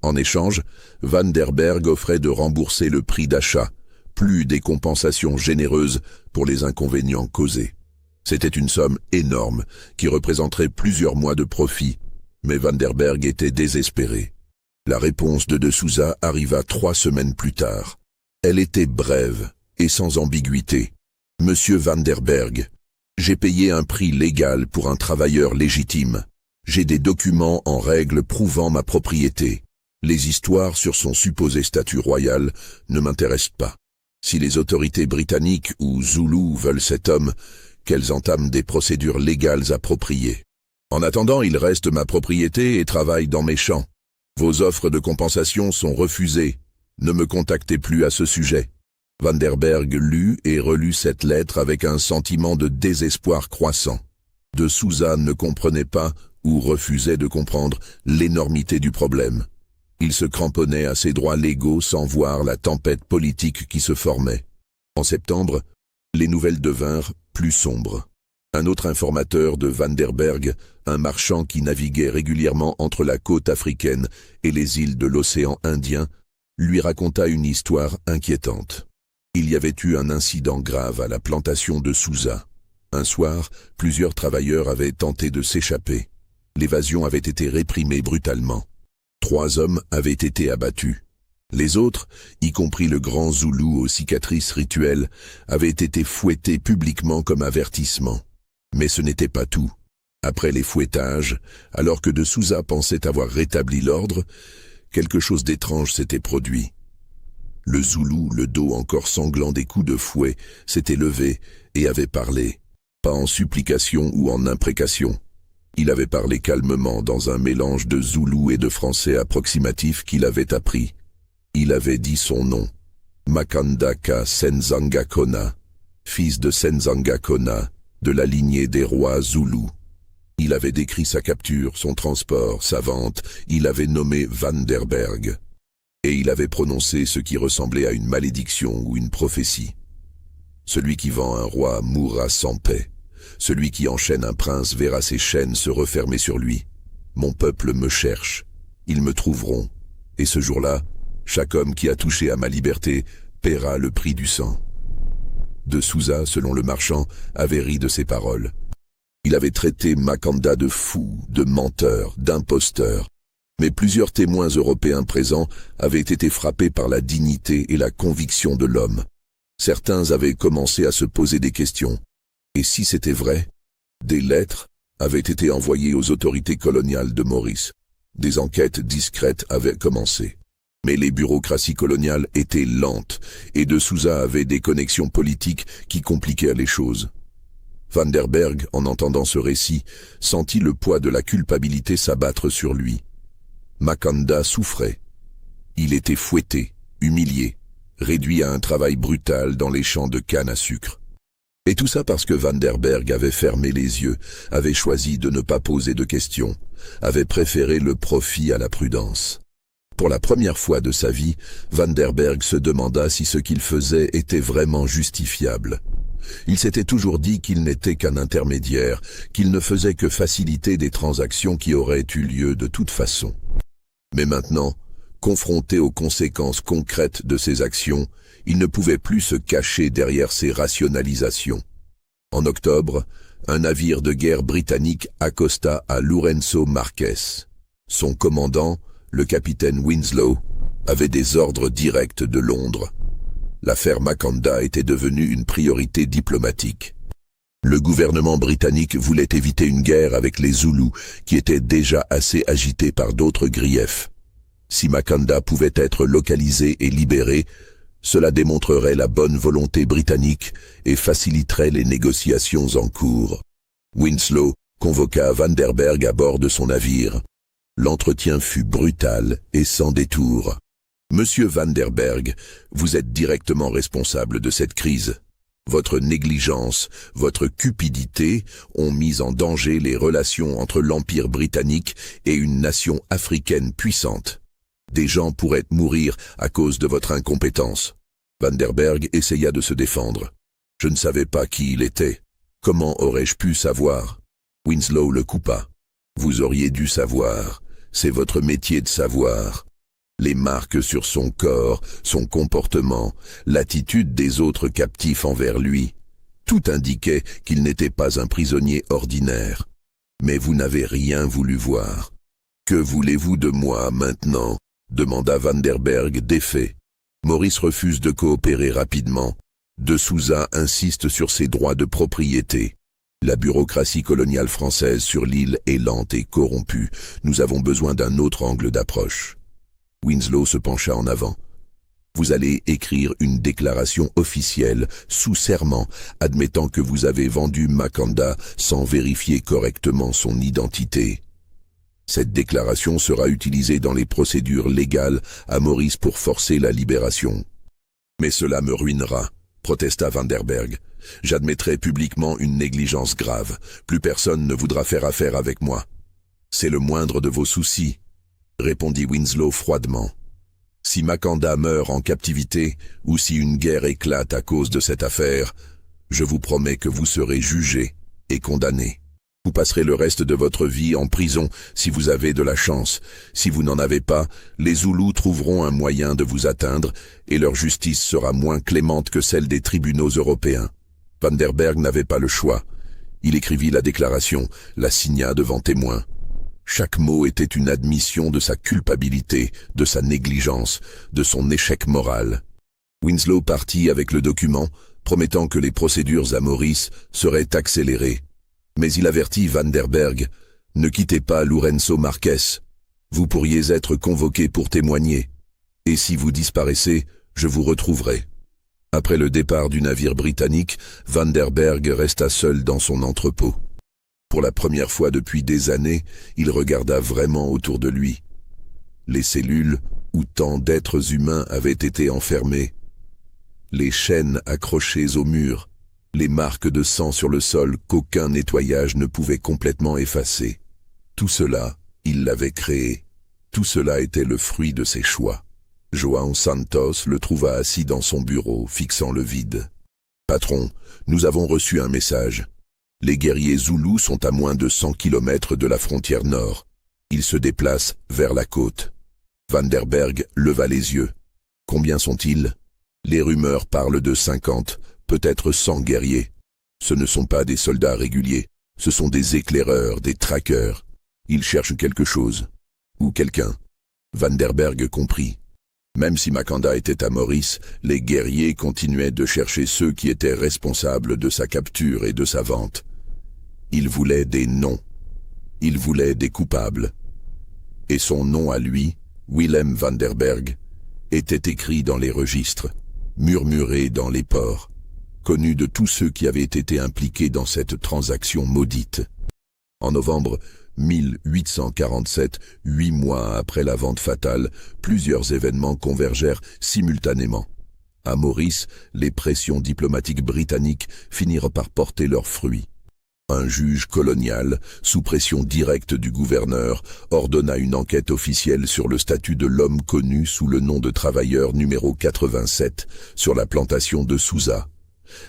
En échange, Van der Berg offrait de rembourser le prix d'achat, plus des compensations généreuses pour les inconvénients causés. C'était une somme énorme qui représenterait plusieurs mois de profit, mais Van der Berg était désespéré. La réponse de Souza arriva 3 semaines plus tard. Elle était brève et sans ambiguïté. « Monsieur Van der Berg, j'ai payé un prix légal pour un travailleur légitime. J'ai des documents en règle prouvant ma propriété. Les histoires sur son supposé statut royal ne m'intéressent pas. Si les autorités britanniques ou zoulous veulent cet homme, qu'elles entament des procédures légales appropriées. En attendant, il reste ma propriété et travaille dans mes champs. Vos offres de compensation sont refusées. Ne me contactez plus à ce sujet. » Van der Berg lut et relut cette lettre avec un sentiment de désespoir croissant. De Souza ne comprenait pas ou refusait de comprendre l'énormité du problème. Il se cramponnait à ses droits légaux sans voir la tempête politique qui se formait. En septembre, les nouvelles devinrent plus sombres. Un autre informateur de Van der Berg, un marchand qui naviguait régulièrement entre la côte africaine et les îles de l'océan Indien, lui raconta une histoire inquiétante. Il y avait eu un incident grave à la plantation de Souza. Un soir, plusieurs travailleurs avaient tenté de s'échapper. L'évasion avait été réprimée brutalement. 3 hommes avaient été abattus. Les autres, y compris le grand Zoulou aux cicatrices rituelles, avaient été fouettés publiquement comme avertissement. Mais ce n'était pas tout. Après les fouettages, alors que de Souza pensait avoir rétabli l'ordre, quelque chose d'étrange s'était produit. Le Zoulou, le dos encore sanglant des coups de fouet, s'était levé et avait parlé, pas en supplication ou en imprécation. Il avait parlé calmement dans un mélange de Zoulou et de français approximatif qu'il avait appris. Il avait dit son nom, Makandaka Senzanga Kona, fils de Senzanga Kona, de la lignée des rois Zoulous. Il avait décrit sa capture, son transport, sa vente, il avait nommé Vanderberg. Et il avait prononcé ce qui ressemblait à une malédiction ou une prophétie. Celui qui vend un roi mourra sans paix. Celui qui enchaîne un prince verra ses chaînes se refermer sur lui. Mon peuple me cherche. Ils me trouveront. Et ce jour-là, chaque homme qui a touché à ma liberté paiera le prix du sang. De Souza, selon le marchand, avait ri de ces paroles. Il avait traité Makanda de fou, de menteur, d'imposteur. Mais plusieurs témoins européens présents avaient été frappés par la dignité et la conviction de l'homme. Certains avaient commencé à se poser des questions. Et si c'était vrai, des lettres avaient été envoyées aux autorités coloniales de Maurice. Des enquêtes discrètes avaient commencé. Mais les bureaucraties coloniales étaient lentes et de Souza avait des connexions politiques qui compliquaient les choses. Vanderberg, en entendant ce récit, sentit le poids de la culpabilité s'abattre sur lui. Makanda souffrait. Il était fouetté, humilié, réduit à un travail brutal dans les champs de canne à sucre. Et tout ça parce que Vanderberg avait fermé les yeux, avait choisi de ne pas poser de questions, avait préféré le profit à la prudence. Pour la première fois de sa vie, Vanderberg se demanda si ce qu'il faisait était vraiment justifiable. Il s'était toujours dit qu'il n'était qu'un intermédiaire, qu'il ne faisait que faciliter des transactions qui auraient eu lieu de toute façon. Mais maintenant, confronté aux conséquences concrètes de ses actions, il ne pouvait plus se cacher derrière ses rationalisations. En octobre, un navire de guerre britannique accosta à Lourenço Marques. Son commandant, le capitaine Winslow, avait des ordres directs de Londres. L'affaire Makanda était devenue une priorité diplomatique. Le gouvernement britannique voulait éviter une guerre avec les Zoulous, qui étaient déjà assez agités par d'autres griefs. Si Makanda pouvait être localisé et libéré, cela démontrerait la bonne volonté britannique et faciliterait les négociations en cours. Winslow convoqua Vanderberg à bord de son navire. L'entretien fut brutal et sans détour. « Monsieur Vanderberg, vous êtes directement responsable de cette crise. Votre négligence, votre cupidité ont mis en danger les relations entre l'Empire britannique et une nation africaine puissante. Des gens pourraient mourir à cause de votre incompétence. » Vanderberg essaya de se défendre. « Je ne savais pas qui il était. Comment aurais-je pu savoir ?» Winslow le coupa. « Vous auriez dû savoir. C'est votre métier de savoir. » Les marques sur son corps, son comportement, l'attitude des autres captifs envers lui, tout indiquait qu'il n'était pas un prisonnier ordinaire. Mais vous n'avez rien voulu voir. « Que voulez-vous de moi maintenant ?» demanda Vanderberg défait. Maurice refuse de coopérer rapidement. De Souza insiste sur ses droits de propriété. La bureaucratie coloniale française sur l'île est lente et corrompue. Nous avons besoin d'un autre angle d'approche. Winslow se pencha en avant. Vous allez écrire une déclaration officielle, sous serment, admettant que vous avez vendu Makanda sans vérifier correctement son identité. Cette déclaration sera utilisée dans les procédures légales à Maurice pour forcer la libération. Mais cela me ruinera, protesta Vanderberg. J'admettrai publiquement une négligence grave. Plus personne ne voudra faire affaire avec moi. C'est le moindre de vos soucis, répondit Winslow froidement. Si Makanda meurt en captivité, ou si une guerre éclate à cause de cette affaire, je vous promets que vous serez jugé et condamné. Vous passerez le reste de votre vie en prison si vous avez de la chance. Si vous n'en avez pas, les Zoulous trouveront un moyen de vous atteindre et leur justice sera moins clémente que celle des tribunaux européens. Vanderberg n'avait pas le choix. Il écrivit la déclaration, la signa devant témoins. Chaque mot était une admission de sa culpabilité, de sa négligence, de son échec moral. Winslow partit avec le document, promettant que les procédures à Maurice seraient accélérées. Mais il avertit Vanderberg, « Ne quittez pas Lourenço Marques. Vous pourriez être convoqué pour témoigner. Et si vous disparaissez, je vous retrouverai. » Après le départ du navire britannique, Vanderberg resta seul dans son entrepôt. Pour la première fois depuis des années, il regarda vraiment autour de lui. Les cellules où tant d'êtres humains avaient été enfermés, les chaînes accrochées au mur, les marques de sang sur le sol qu'aucun nettoyage ne pouvait complètement effacer. Tout cela, il l'avait créé. Tout cela était le fruit de ses choix. João Santos le trouva assis dans son bureau, fixant le vide. « Patron, nous avons reçu un message. Les guerriers Zoulous sont à moins de 100 kilomètres de la frontière nord. Ils se déplacent vers la côte. » Vanderberg leva les yeux. « Combien sont-ils ? » Les rumeurs parlent de 50, peut-être 100 guerriers. Ce ne sont pas des soldats réguliers, ce sont des éclaireurs, des traqueurs. Ils cherchent quelque chose. Ou quelqu'un. Vanderberg comprit. Même si Makanda était à Maurice, les guerriers continuaient de chercher ceux qui étaient responsables de sa capture et de sa vente. Ils voulaient des noms. Ils voulaient des coupables. Et son nom à lui, Willem Vanderberg, était écrit dans les registres, murmuré dans les ports, connu de tous ceux qui avaient été impliqués dans cette transaction maudite. En novembre 1847, 8 mois après la vente fatale, plusieurs événements convergèrent simultanément. À Maurice, les pressions diplomatiques britanniques finirent par porter leurs fruits. Un juge colonial, sous pression directe du gouverneur, ordonna une enquête officielle sur le statut de l'homme connu sous le nom de travailleur numéro 87 sur la plantation de Sousa.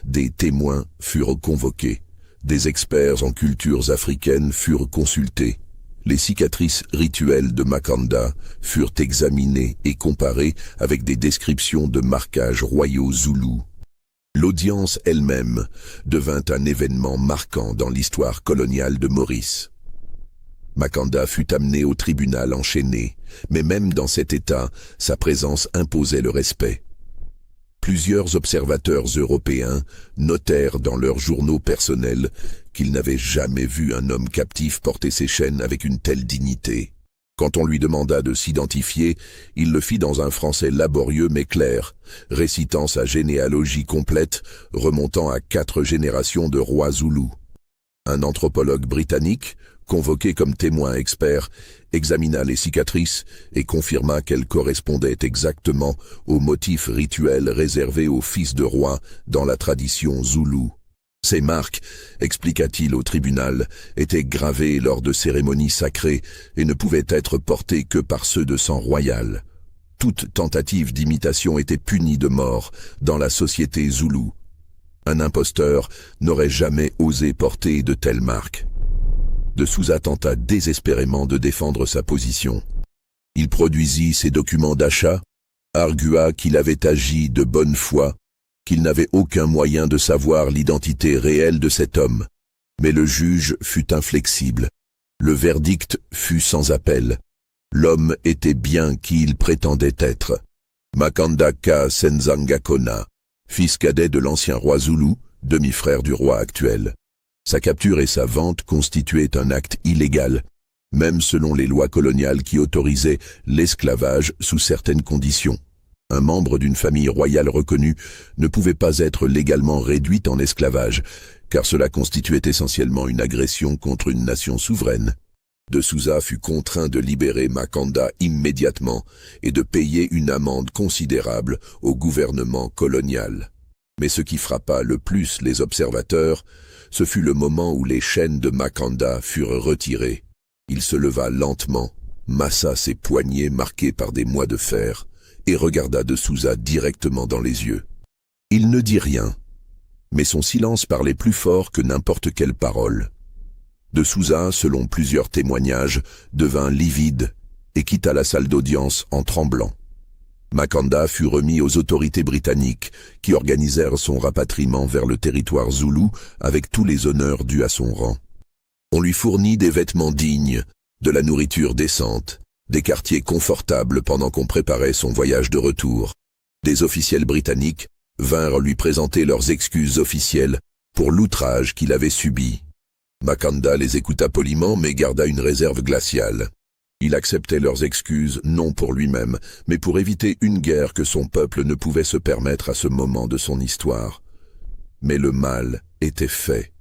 Des témoins furent convoqués. Des experts en cultures africaines furent consultés. Les cicatrices rituelles de Makanda furent examinées et comparées avec des descriptions de marquages royaux zoulous. L'audience elle-même devint un événement marquant dans l'histoire coloniale de Maurice. Makanda fut amené au tribunal enchaîné, mais même dans cet état, sa présence imposait le respect. Plusieurs observateurs européens notèrent dans leurs journaux personnels qu'ils n'avaient jamais vu un homme captif porter ses chaînes avec une telle dignité. Quand on lui demanda de s'identifier, il le fit dans un français laborieux mais clair, récitant sa généalogie complète, remontant à 4 générations de rois zoulous. Un anthropologue britannique, convoqué comme témoin expert, examina les cicatrices et confirma qu'elles correspondaient exactement aux motifs rituels réservés aux fils de rois dans la tradition zoulou. Ces marques, expliqua-t-il au tribunal, étaient gravées lors de cérémonies sacrées et ne pouvaient être portées que par ceux de sang royal. Toute tentative d'imitation était punie de mort dans la société zoulou. Un imposteur n'aurait jamais osé porter de telles marques. De Sousa tenta désespérément de défendre sa position. Il produisit ses documents d'achat, argua qu'il avait agi de bonne foi, qu'il n'avait aucun moyen de savoir l'identité réelle de cet homme. Mais le juge fut inflexible. Le verdict fut sans appel. L'homme était bien qui il prétendait être. Makanda Ka Senzangakona, fils cadet de l'ancien roi Zoulou, demi-frère du roi actuel. Sa capture et sa vente constituaient un acte illégal, même selon les lois coloniales qui autorisaient l'esclavage sous certaines conditions. Un membre d'une famille royale reconnue ne pouvait pas être légalement réduit en esclavage, car cela constituait essentiellement une agression contre une nation souveraine. De Sousa fut contraint de libérer Makanda immédiatement et de payer une amende considérable au gouvernement colonial. Mais ce qui frappa le plus les observateurs, ce fut le moment où les chaînes de Makanda furent retirées. Il se leva lentement, massa ses poignets marqués par des mois de fer, et regarda de Sousa directement dans les yeux. Il ne dit rien, mais son silence parlait plus fort que n'importe quelle parole. De Sousa, selon plusieurs témoignages, devint livide et quitta la salle d'audience en tremblant. Makanda fut remis aux autorités britanniques qui organisèrent son rapatriement vers le territoire zoulou avec tous les honneurs dus à son rang. On lui fournit des vêtements dignes, de la nourriture décente, des quartiers confortables pendant qu'on préparait son voyage de retour. Des officiels britanniques vinrent lui présenter leurs excuses officielles pour l'outrage qu'il avait subi. Mackanda les écouta poliment mais garda une réserve glaciale. Il acceptait leurs excuses non pour lui-même, mais pour éviter une guerre que son peuple ne pouvait se permettre à ce moment de son histoire. Mais le mal était fait.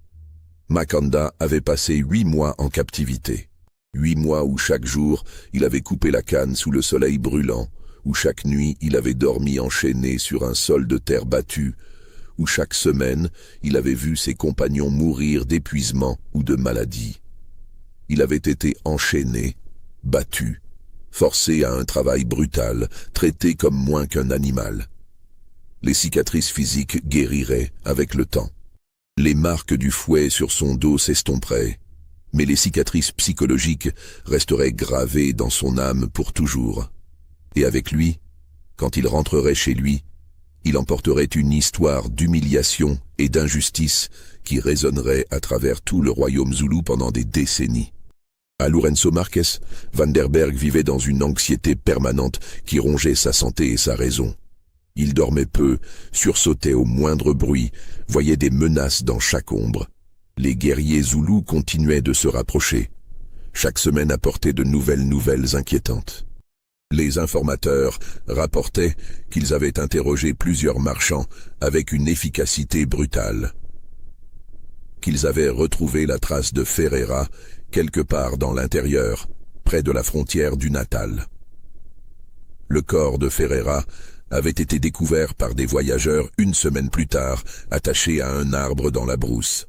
Mackanda avait passé 8 mois en captivité. 8 mois où chaque jour, il avait coupé la canne sous le soleil brûlant, où chaque nuit, il avait dormi enchaîné sur un sol de terre battue, où chaque semaine, il avait vu ses compagnons mourir d'épuisement ou de maladie. Il avait été enchaîné, battu, forcé à un travail brutal, traité comme moins qu'un animal. Les cicatrices physiques guériraient avec le temps. Les marques du fouet sur son dos s'estomperaient, mais les cicatrices psychologiques resteraient gravées dans son âme pour toujours. Et avec lui, quand il rentrerait chez lui, il emporterait une histoire d'humiliation et d'injustice qui résonnerait à travers tout le royaume zoulou pendant des décennies. À Lourenço Marques, Vanderberg vivait dans une anxiété permanente qui rongeait sa santé et sa raison. Il dormait peu, sursautait au moindre bruit, voyait des menaces dans chaque ombre. Les guerriers zoulous continuaient de se rapprocher. Chaque semaine apportait de nouvelles inquiétantes. Les informateurs rapportaient qu'ils avaient interrogé plusieurs marchands avec une efficacité brutale. Qu'ils avaient retrouvé la trace de Ferreira quelque part dans l'intérieur, près de la frontière du Natal. Le corps de Ferreira avait été découvert par des voyageurs une semaine plus tard, attaché à un arbre dans la brousse.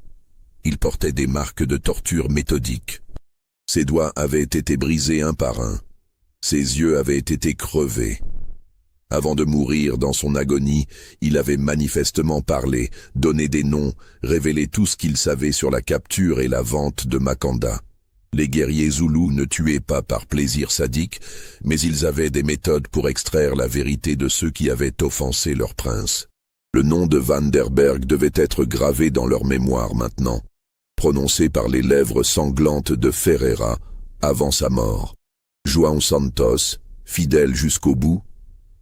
Il portait des marques de torture méthodiques. Ses doigts avaient été brisés un par un. Ses yeux avaient été crevés. Avant de mourir dans son agonie, il avait manifestement parlé, donné des noms, révélé tout ce qu'il savait sur la capture et la vente de Mackanda. Les guerriers zoulous ne tuaient pas par plaisir sadique, mais ils avaient des méthodes pour extraire la vérité de ceux qui avaient offensé leur prince. Le nom de Vanderberg devait être gravé dans leur mémoire maintenant, prononcé par les lèvres sanglantes de Ferreira avant sa mort. João Santos, fidèle jusqu'au bout,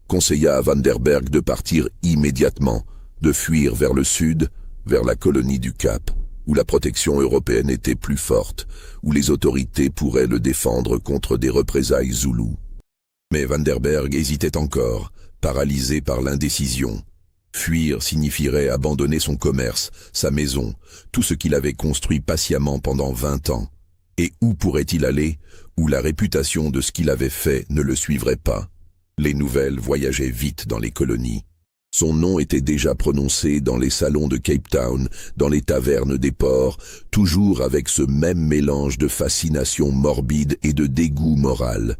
conseilla à Vanderberg de partir immédiatement, de fuir vers le sud, vers la colonie du Cap, où la protection européenne était plus forte, où les autorités pourraient le défendre contre des représailles zoulous. Mais Vanderberg hésitait encore, paralysé par l'indécision. Fuir signifierait abandonner son commerce, sa maison, tout ce qu'il avait construit patiemment pendant 20 ans. Et où pourrait-il aller, où la réputation de ce qu'il avait fait ne le suivrait pas? Les nouvelles voyageaient vite dans les colonies. Son nom était déjà prononcé dans les salons de Cape Town, dans les tavernes des ports, toujours avec ce même mélange de fascination morbide et de dégoût moral.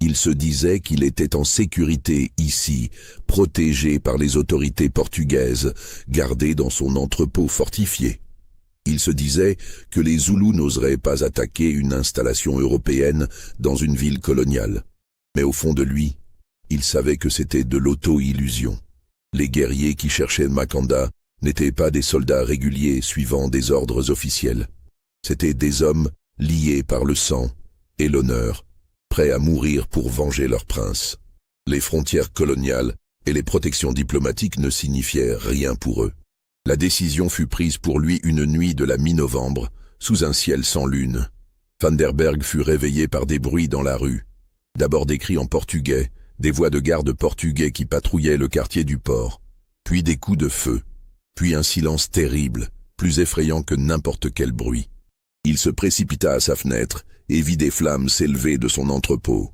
Il se disait qu'il était en sécurité ici, protégé par les autorités portugaises, gardé dans son entrepôt fortifié. Il se disait que les Zoulous n'oseraient pas attaquer une installation européenne dans une ville coloniale. Mais au fond de lui, il savait que c'était de l'auto-illusion. Les guerriers qui cherchaient Mackanda n'étaient pas des soldats réguliers suivant des ordres officiels. C'étaient des hommes liés par le sang et l'honneur, prêts à mourir pour venger leur prince. Les frontières coloniales et les protections diplomatiques ne signifiaient rien pour eux. La décision fut prise pour lui une nuit de la mi-novembre, sous un ciel sans lune. Vanderberg fut réveillé par des bruits dans la rue. D'abord des cris en portugais, des voix de gardes portugais qui patrouillaient le quartier du port, puis des coups de feu, puis un silence terrible, plus effrayant que n'importe quel bruit. Il se précipita à sa fenêtre et vit des flammes s'élever de son entrepôt.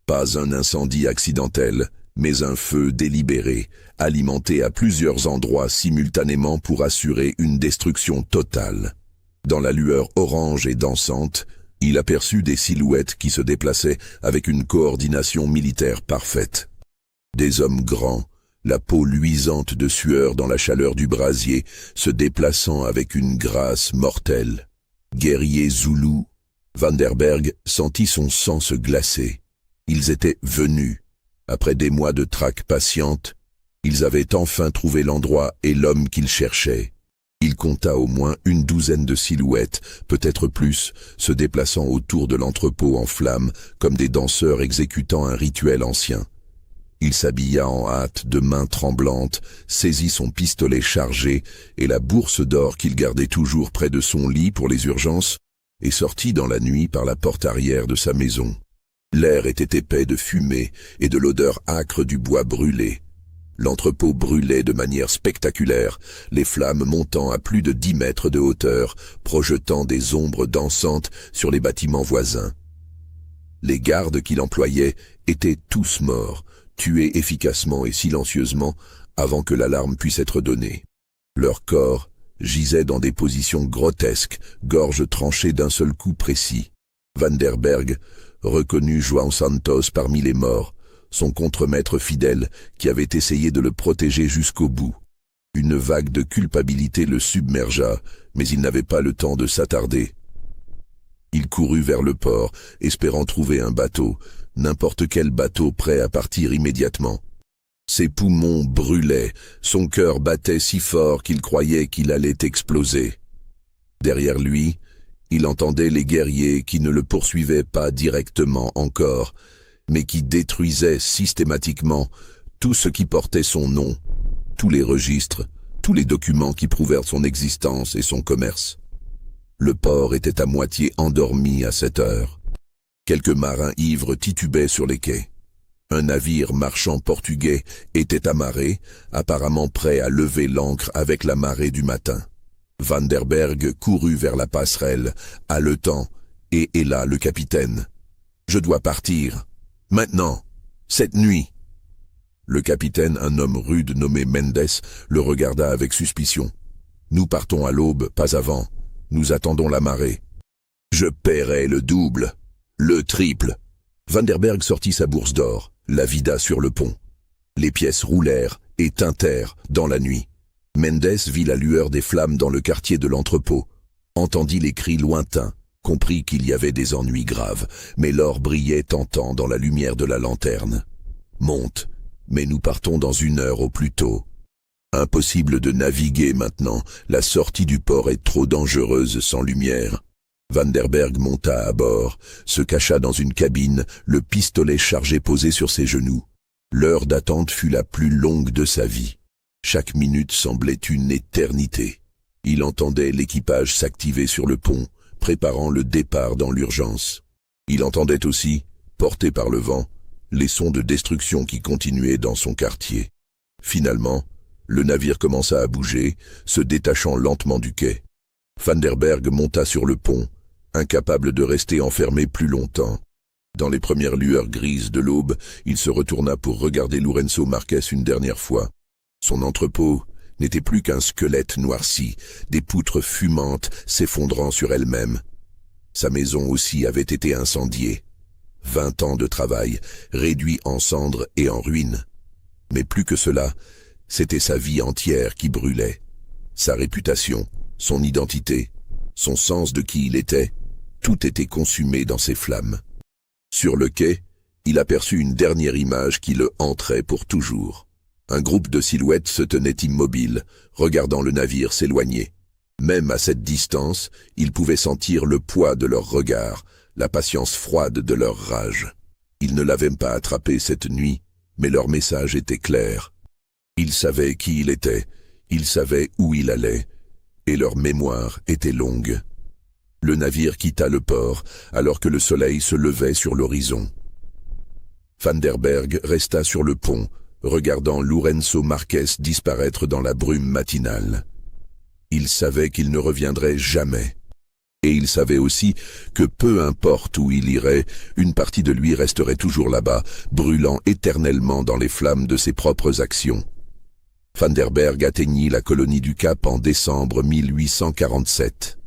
Pas un incendie accidentel, mais un feu délibéré, alimenté à plusieurs endroits simultanément pour assurer une destruction totale. Dans la lueur orange et dansante, il aperçut des silhouettes qui se déplaçaient avec une coordination militaire parfaite. Des hommes grands, la peau luisante de sueur dans la chaleur du brasier, se déplaçant avec une grâce mortelle. Guerriers zoulous, Vanderberg sentit son sang se glacer. Ils étaient venus. Après des mois de traque patiente, ils avaient enfin trouvé l'endroit et l'homme qu'ils cherchaient. Il compta au moins une douzaine de silhouettes, peut-être plus, se déplaçant autour de l'entrepôt en flammes, comme des danseurs exécutant un rituel ancien. Il s'habilla en hâte, de mains tremblantes, saisit son pistolet chargé et la bourse d'or qu'il gardait toujours près de son lit pour les urgences, et sortit dans la nuit par la porte arrière de sa maison. L'air était épais de fumée et de l'odeur âcre du bois brûlé. L'entrepôt brûlait de manière spectaculaire, les flammes montant à plus de 10 mètres de hauteur, projetant des ombres dansantes sur les bâtiments voisins. Les gardes qu'il employait étaient tous morts, tués efficacement et silencieusement avant que l'alarme puisse être donnée. Leurs corps gisaient dans des positions grotesques, gorges tranchées d'un seul coup précis. Vanderberg reconnut João Santos parmi les morts, son contremaître fidèle qui avait essayé de le protéger jusqu'au bout. Une vague de culpabilité le submergea, mais il n'avait pas le temps de s'attarder. Il courut vers le port, espérant trouver un bateau, n'importe quel bateau prêt à partir immédiatement. Ses poumons brûlaient, son cœur battait si fort qu'il croyait qu'il allait exploser. Derrière lui, il entendait les guerriers qui ne le poursuivaient pas directement encore, mais qui détruisaient systématiquement tout ce qui portait son nom, tous les registres, tous les documents qui prouvèrent son existence et son commerce. Le port était à moitié endormi à cette heure. Quelques marins ivres titubaient sur les quais. Un navire marchand portugais était amarré, apparemment prêt à lever l'ancre avec la marée du matin. Vanderberg courut vers la passerelle, haletant, et héla le capitaine. « Je dois partir. Maintenant. Cette nuit. » Le capitaine, un homme rude nommé Mendes, le regarda avec suspicion. « Nous partons à l'aube, pas avant. Nous attendons la marée. »« Je paierai le double. Le triple. » Vanderberg sortit sa bourse d'or, la vida sur le pont. Les pièces roulèrent et tintèrent dans la nuit. Mendes vit la lueur des flammes dans le quartier de l'entrepôt, entendit les cris lointains, comprit qu'il y avait des ennuis graves, mais l'or brillait tentant dans la lumière de la lanterne. « Monte, mais nous partons dans 1 heure au plus tôt. » Impossible de naviguer maintenant, la sortie du port est trop dangereuse sans lumière. Vanderberg monta à bord, se cacha dans une cabine, le pistolet chargé posé sur ses genoux. L'heure d'attente fut la plus longue de sa vie. Chaque minute semblait une éternité. Il entendait l'équipage s'activer sur le pont, préparant le départ dans l'urgence. Il entendait aussi, porté par le vent, les sons de destruction qui continuaient dans son quartier. Finalement, le navire commença à bouger, se détachant lentement du quai. Vanderberg monta sur le pont, incapable de rester enfermé plus longtemps. Dans les premières lueurs grises de l'aube, il se retourna pour regarder Lourenço Marques une dernière fois. Son entrepôt n'était plus qu'un squelette noirci, des poutres fumantes s'effondrant sur elles-mêmes. Sa maison aussi avait été incendiée. 20 ans de travail, réduits en cendres et en ruines. Mais plus que cela, c'était sa vie entière qui brûlait. Sa réputation, son identité, son sens de qui il était, tout était consumé dans ces flammes. Sur le quai, il aperçut une dernière image qui le hanterait pour toujours. Un groupe de silhouettes se tenait immobile, regardant le navire s'éloigner. Même à cette distance, il pouvait sentir le poids de leur regard, la patience froide de leur rage. Ils ne l'avaient pas attrapé cette nuit, mais leur message était clair. Ils savaient qui il était, ils savaient où il allait, et leur mémoire était longue. Le navire quitta le port, alors que le soleil se levait sur l'horizon. Vanderberg resta sur le pont, regardant Lourenço Marques disparaître dans la brume matinale. Il savait qu'il ne reviendrait jamais. Et il savait aussi que peu importe où il irait, une partie de lui resterait toujours là-bas, brûlant éternellement dans les flammes de ses propres actions. Vanderberg atteignit la colonie du Cap en décembre 1847.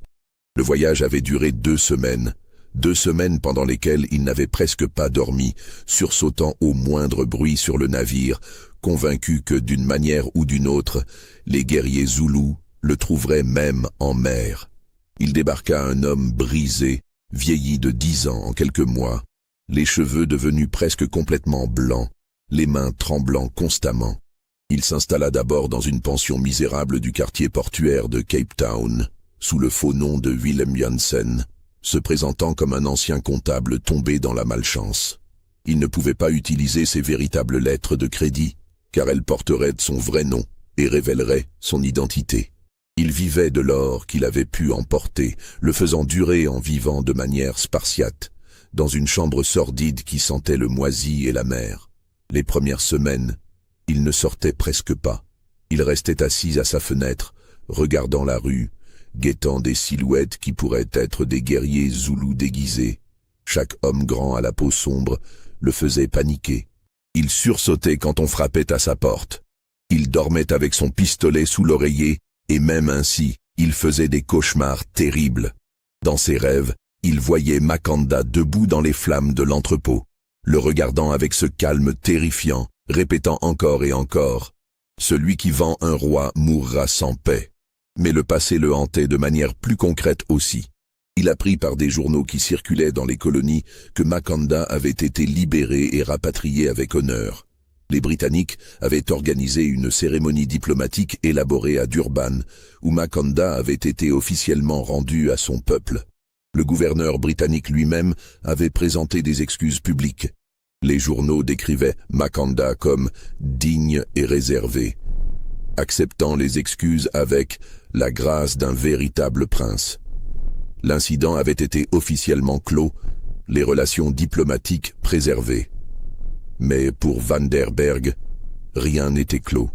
Le voyage avait duré 2 semaines, 2 semaines pendant lesquelles il n'avait presque pas dormi, sursautant au moindre bruit sur le navire, convaincu que d'une manière ou d'une autre, les guerriers zoulous le trouveraient même en mer. Il débarqua un homme brisé, vieilli de 10 ans en quelques mois, les cheveux devenus presque complètement blancs, les mains tremblant constamment. Il s'installa d'abord dans une pension misérable du quartier portuaire de Cape Town, sous le faux nom de Willem Janssen, se présentant comme un ancien comptable tombé dans la malchance. Il ne pouvait pas utiliser ses véritables lettres de crédit, car elles porteraient son vrai nom et révéleraient son identité. Il vivait de l'or qu'il avait pu emporter, le faisant durer en vivant de manière spartiate, dans une chambre sordide qui sentait le moisi et la mer. Les premières semaines, il ne sortait presque pas. Il restait assis à sa fenêtre, regardant la rue, guettant des silhouettes qui pourraient être des guerriers zoulous déguisés. Chaque homme grand à la peau sombre le faisait paniquer. Il sursautait quand on frappait à sa porte. Il dormait avec son pistolet sous l'oreiller, et même ainsi, il faisait des cauchemars terribles. Dans ses rêves, il voyait Makanda debout dans les flammes de l'entrepôt, le regardant avec ce calme terrifiant, répétant encore et encore « Celui qui vend un roi mourra sans paix ». Mais le passé le hantait de manière plus concrète aussi. Il apprit par des journaux qui circulaient dans les colonies que Makanda avait été libéré et rapatrié avec honneur. Les Britanniques avaient organisé une cérémonie diplomatique élaborée à Durban, où Makanda avait été officiellement rendu à son peuple. Le gouverneur britannique lui-même avait présenté des excuses publiques. Les journaux décrivaient Makanda comme digne et réservé, acceptant les excuses avec la grâce d'un véritable prince. L'incident avait été officiellement clos, les relations diplomatiques préservées. Mais pour Van der Berg, rien n'était clos.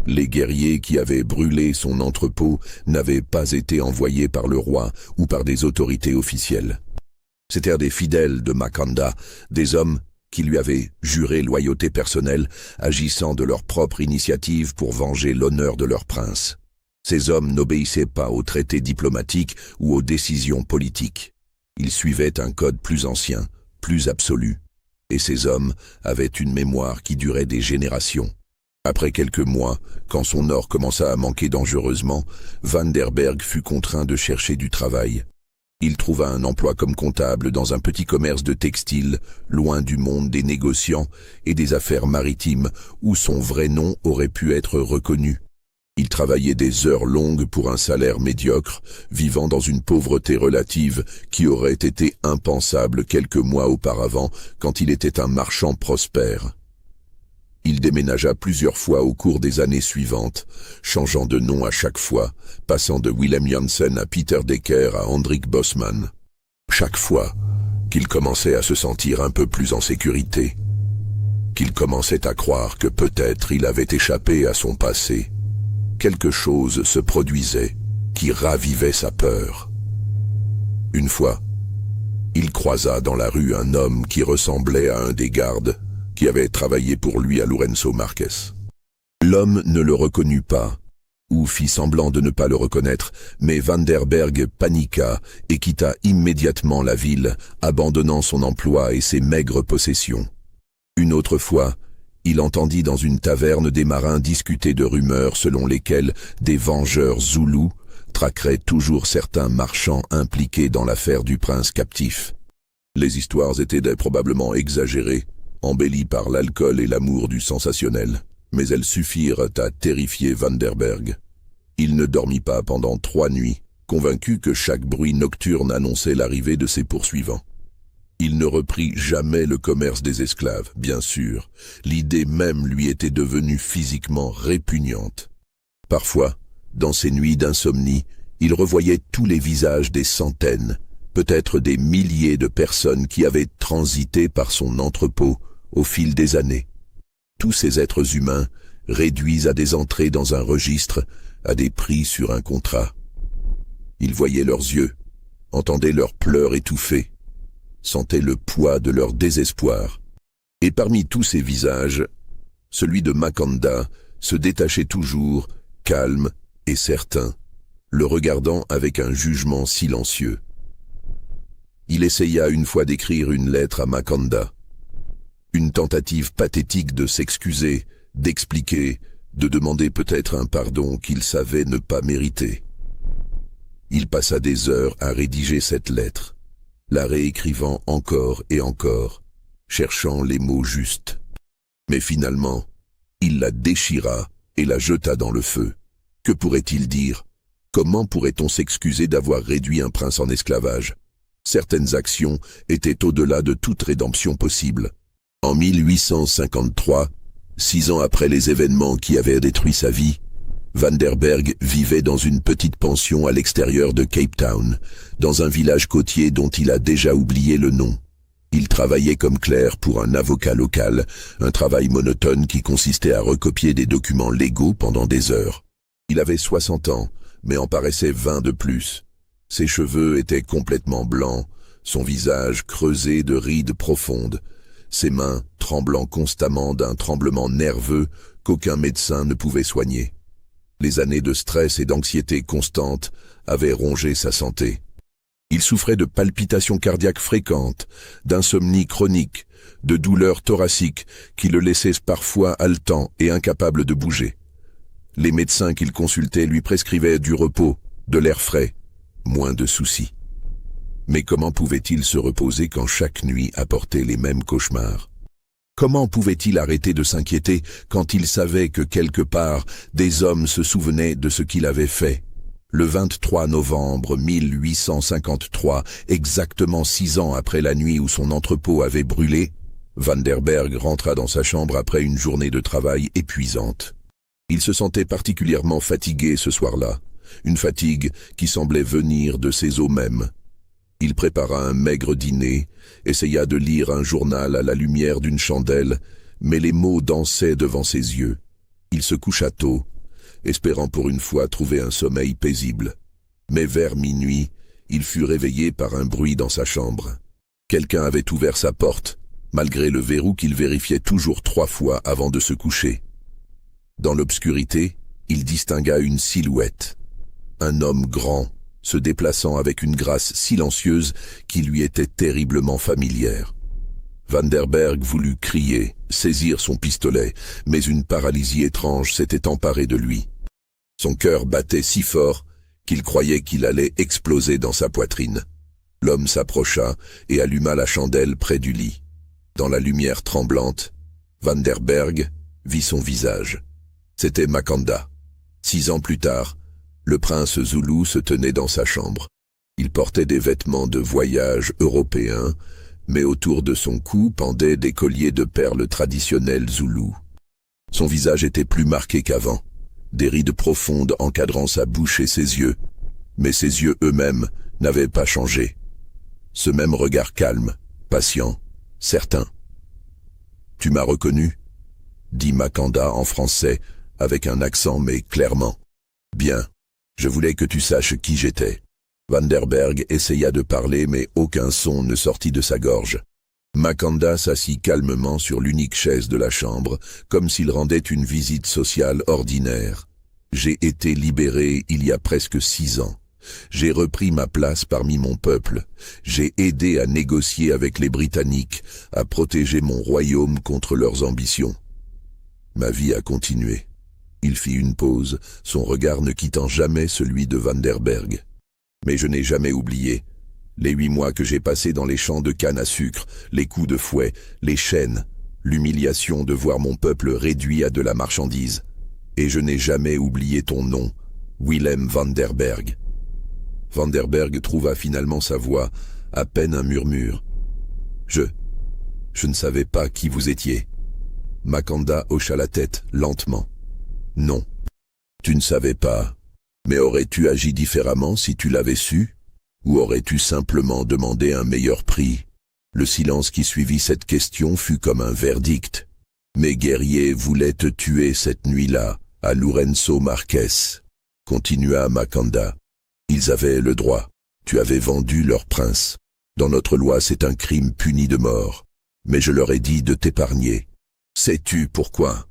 Les guerriers qui avaient brûlé son entrepôt n'avaient pas été envoyés par le roi ou par des autorités officielles. C'étaient des fidèles de Makanda, des hommes qui lui avaient juré loyauté personnelle, agissant de leur propre initiative pour venger l'honneur de leur prince. Ces hommes n'obéissaient pas aux traités diplomatiques ou aux décisions politiques. Ils suivaient un code plus ancien, plus absolu. Et ces hommes avaient une mémoire qui durait des générations. Après quelques mois, quand son or commença à manquer dangereusement, Van der Berg fut contraint de chercher du travail. Il trouva un emploi comme comptable dans un petit commerce de textile, loin du monde des négociants et des affaires maritimes, où son vrai nom aurait pu être reconnu. Il travaillait des heures longues pour un salaire médiocre, vivant dans une pauvreté relative qui aurait été impensable quelques mois auparavant quand il était un marchand prospère. Il déménagea plusieurs fois au cours des années suivantes, changeant de nom à chaque fois, passant de Willem Janssen à Peter Decker à Hendrik Bosman. Chaque fois qu'il commençait à se sentir un peu plus en sécurité, qu'il commençait à croire que peut-être il avait échappé à son passé, quelque chose se produisait qui ravivait sa peur. Une fois, il croisa dans la rue un homme qui ressemblait à un des gardes qui avait travaillé pour lui à Lourenço Marques. L'homme ne le reconnut pas, ou fit semblant de ne pas le reconnaître, mais Van der Berg paniqua et quitta immédiatement la ville, abandonnant son emploi et ses maigres possessions. Une autre fois, il entendit dans une taverne des marins discuter de rumeurs selon lesquelles des vengeurs zoulous traqueraient toujours certains marchands impliqués dans l'affaire du prince captif. Les histoires étaient probablement exagérées, embellies par l'alcool et l'amour du sensationnel, mais elles suffirent à terrifier Van der Berg. Il ne dormit pas pendant 3 nuits, convaincu que chaque bruit nocturne annonçait l'arrivée de ses poursuivants. Il ne reprit jamais le commerce des esclaves, bien sûr. L'idée même lui était devenue physiquement répugnante. Parfois, dans ces nuits d'insomnie, il revoyait tous les visages des centaines, peut-être des milliers de personnes qui avaient transité par son entrepôt au fil des années. Tous ces êtres humains, réduits à des entrées dans un registre, à des prix sur un contrat. Il voyait leurs yeux, entendait leurs pleurs étouffés, sentait le poids de leur désespoir. Et parmi tous ces visages, celui de Makanda se détachait toujours, calme et certain, le regardant avec un jugement silencieux. Il essaya une fois d'écrire une lettre à Makanda. Une tentative pathétique de s'excuser, d'expliquer, de demander peut-être un pardon qu'il savait ne pas mériter. Il passa des heures à rédiger cette lettre, la réécrivant encore et encore, cherchant les mots justes. Mais finalement, Il la déchira et la jeta dans le feu. Que pourrait-il dire? Comment pourrait-on s'excuser d'avoir réduit un prince en esclavage? Certaines actions étaient au-delà de toute rédemption possible. En 1853, 6 ans après les événements qui avaient détruit sa vie, Vanderberg vivait dans une petite pension à l'extérieur de Cape Town, dans un village côtier dont il a déjà oublié le nom. Il travaillait comme clerc pour un avocat local, un travail monotone qui consistait à recopier des documents légaux pendant des heures. Il avait 60 ans, mais en paraissait 20 de plus. Ses cheveux étaient complètement blancs, son visage creusé de rides profondes, ses mains tremblant constamment d'un tremblement nerveux qu'aucun médecin ne pouvait soigner. Les années de stress et d'anxiété constantes avaient rongé sa santé. Il souffrait de palpitations cardiaques fréquentes, d'insomnie chronique, de douleurs thoraciques qui le laissaient parfois haletant et incapable de bouger. Les médecins qu'il consultait lui prescrivaient du repos, de l'air frais, moins de soucis. Mais comment pouvait-il se reposer quand chaque nuit apportait les mêmes cauchemars? Comment pouvait-il arrêter de s'inquiéter quand il savait que quelque part des hommes se souvenaient de ce qu'il avait fait? Le 23 novembre 1853, exactement 6 ans après la nuit où son entrepôt avait brûlé, Vanderberg rentra dans sa chambre après une journée de travail épuisante. Il se sentait particulièrement fatigué ce soir-là, une fatigue qui semblait venir de ses os mêmes. Il prépara un maigre dîner, essaya de lire un journal à la lumière d'une chandelle, mais les mots dansaient devant ses yeux. Il se coucha tôt, espérant pour une fois trouver un sommeil paisible. Mais vers minuit, il fut réveillé par un bruit dans sa chambre. Quelqu'un avait ouvert sa porte, malgré le verrou qu'il vérifiait toujours 3 fois avant de se coucher. Dans l'obscurité, il distingua une silhouette. Un homme grand, se déplaçant avec une grâce silencieuse qui lui était terriblement familière. Vanderberg voulut crier, saisir son pistolet, mais une paralysie étrange s'était emparée de lui. Son cœur battait si fort qu'il croyait qu'il allait exploser dans sa poitrine. L'homme s'approcha et alluma la chandelle près du lit. Dans la lumière tremblante, Vanderberg vit son visage. C'était Makanda. 6 ans plus tard, le prince Zoulou se tenait dans sa chambre. Il portait des vêtements de voyage européens, mais autour de son cou pendaient des colliers de perles traditionnels zoulous. Son visage était plus marqué qu'avant, des rides profondes encadrant sa bouche et ses yeux, mais ses yeux eux-mêmes n'avaient pas changé. Ce même regard calme, patient, certain. « Tu m'as reconnu ?» dit Makanda en français, avec un accent mais clairement. « Bien. Je voulais que tu saches qui j'étais. » Vanderberg essaya de parler, mais aucun son ne sortit de sa gorge. Makanda s'assit calmement sur l'unique chaise de la chambre, comme s'il rendait une visite sociale ordinaire. « J'ai été libéré il y a presque 6 ans. J'ai repris ma place parmi mon peuple. J'ai aidé à négocier avec les Britanniques, à protéger mon royaume contre leurs ambitions. Ma vie a continué. » Il fit une pause, son regard ne quittant jamais celui de Vanderberg. « Mais je n'ai jamais oublié. Les 8 mois que j'ai passés dans les champs de canne à sucre, les coups de fouet, les chaînes, l'humiliation de voir mon peuple réduit à de la marchandise. Et je n'ai jamais oublié ton nom, Willem Vanderberg. » Vanderberg trouva finalement sa voix, à peine un murmure. « Je ne savais pas qui vous étiez. » Makanda hocha la tête, lentement. « Non, tu ne savais pas. Mais aurais-tu agi différemment si tu l'avais su? Ou aurais-tu simplement demandé un meilleur prix? » Le silence qui suivit cette question fut comme un verdict. « Mes guerriers voulaient te tuer cette nuit-là, à Lourenço Marques, » continua Makanda. « Ils avaient le droit. Tu avais vendu leur prince. Dans notre loi, c'est un crime puni de mort. Mais je leur ai dit de t'épargner. Sais-tu pourquoi? »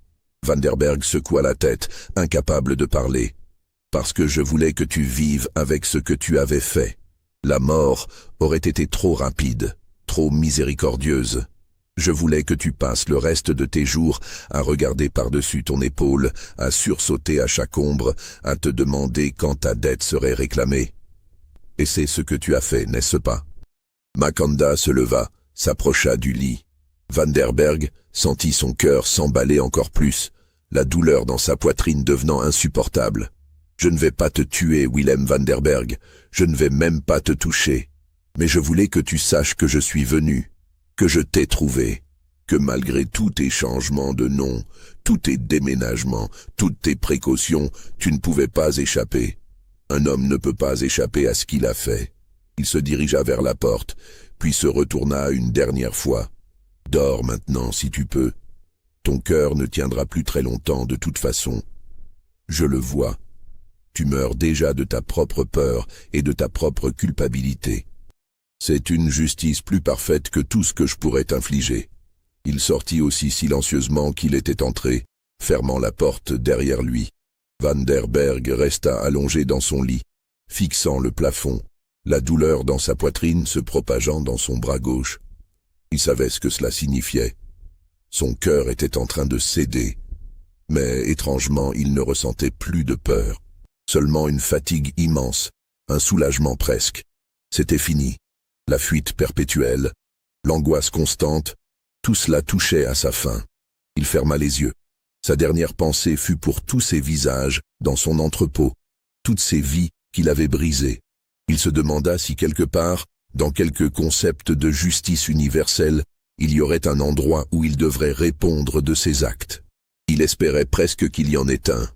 Vanderberg secoua la tête, incapable de parler. « Parce que je voulais que tu vives avec ce que tu avais fait. La mort aurait été trop rapide, trop miséricordieuse. Je voulais que tu passes le reste de tes jours à regarder par-dessus ton épaule, à sursauter à chaque ombre, à te demander quand ta dette serait réclamée. Et c'est ce que tu as fait, n'est-ce pas? » Makanda se leva, s'approcha du lit. Vanderberg sentit son cœur s'emballer encore plus, la douleur dans sa poitrine devenant insupportable. « Je ne vais pas te tuer, Willem van der Berg, je ne vais même pas te toucher. Mais je voulais que tu saches que je suis venu, que je t'ai trouvé, que malgré tous tes changements de nom, tous tes déménagements, toutes tes précautions, tu ne pouvais pas échapper. Un homme ne peut pas échapper à ce qu'il a fait. » Il se dirigea vers la porte, puis se retourna une dernière fois. « Dors maintenant si tu peux. Ton cœur ne tiendra plus très longtemps de toute façon. Je le vois. Tu meurs déjà de ta propre peur et de ta propre culpabilité. C'est une justice plus parfaite que tout ce que je pourrais t'infliger. » Il sortit aussi silencieusement qu'il était entré, fermant la porte derrière lui. Van der Berg resta allongé dans son lit, fixant le plafond, la douleur dans sa poitrine se propageant dans son bras gauche. Il savait ce que cela signifiait. Son cœur était en train de céder, mais étrangement il ne ressentait plus de peur. Seulement une fatigue immense, un soulagement presque. C'était fini. La fuite perpétuelle, l'angoisse constante, tout cela touchait à sa fin. Il ferma les yeux. Sa dernière pensée fut pour tous ces visages dans son entrepôt, toutes ces vies qu'il avait brisées. Il se demanda si quelque part, dans quelque concept de justice universelle, il y aurait un endroit où il devrait répondre de ses actes. Il espérait presque qu'il y en ait un.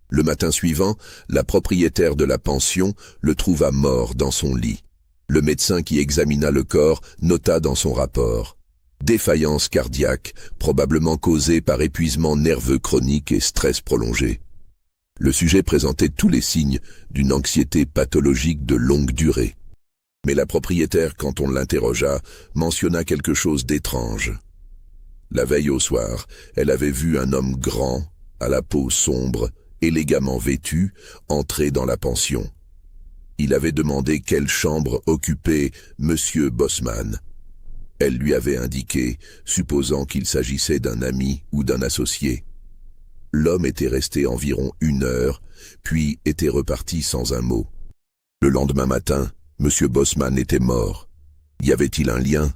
Le matin suivant, la propriétaire de la pension le trouva mort dans son lit. Le médecin qui examina le corps nota dans son rapport: défaillance cardiaque, probablement causée par épuisement nerveux chronique et stress prolongé. Le sujet présentait tous les signes d'une anxiété pathologique de longue durée. Mais la propriétaire, quand on l'interrogea, mentionna quelque chose d'étrange. La veille au soir, elle avait vu un homme grand, à la peau sombre, élégamment vêtu, entrer dans la pension. Il avait demandé quelle chambre occupait Monsieur Bosman. Elle lui avait indiqué, supposant qu'il s'agissait d'un ami ou d'un associé. L'homme était resté environ 1 heure, puis était reparti sans un mot. Le lendemain matin, Monsieur Bosman était mort. Y avait-il un lien?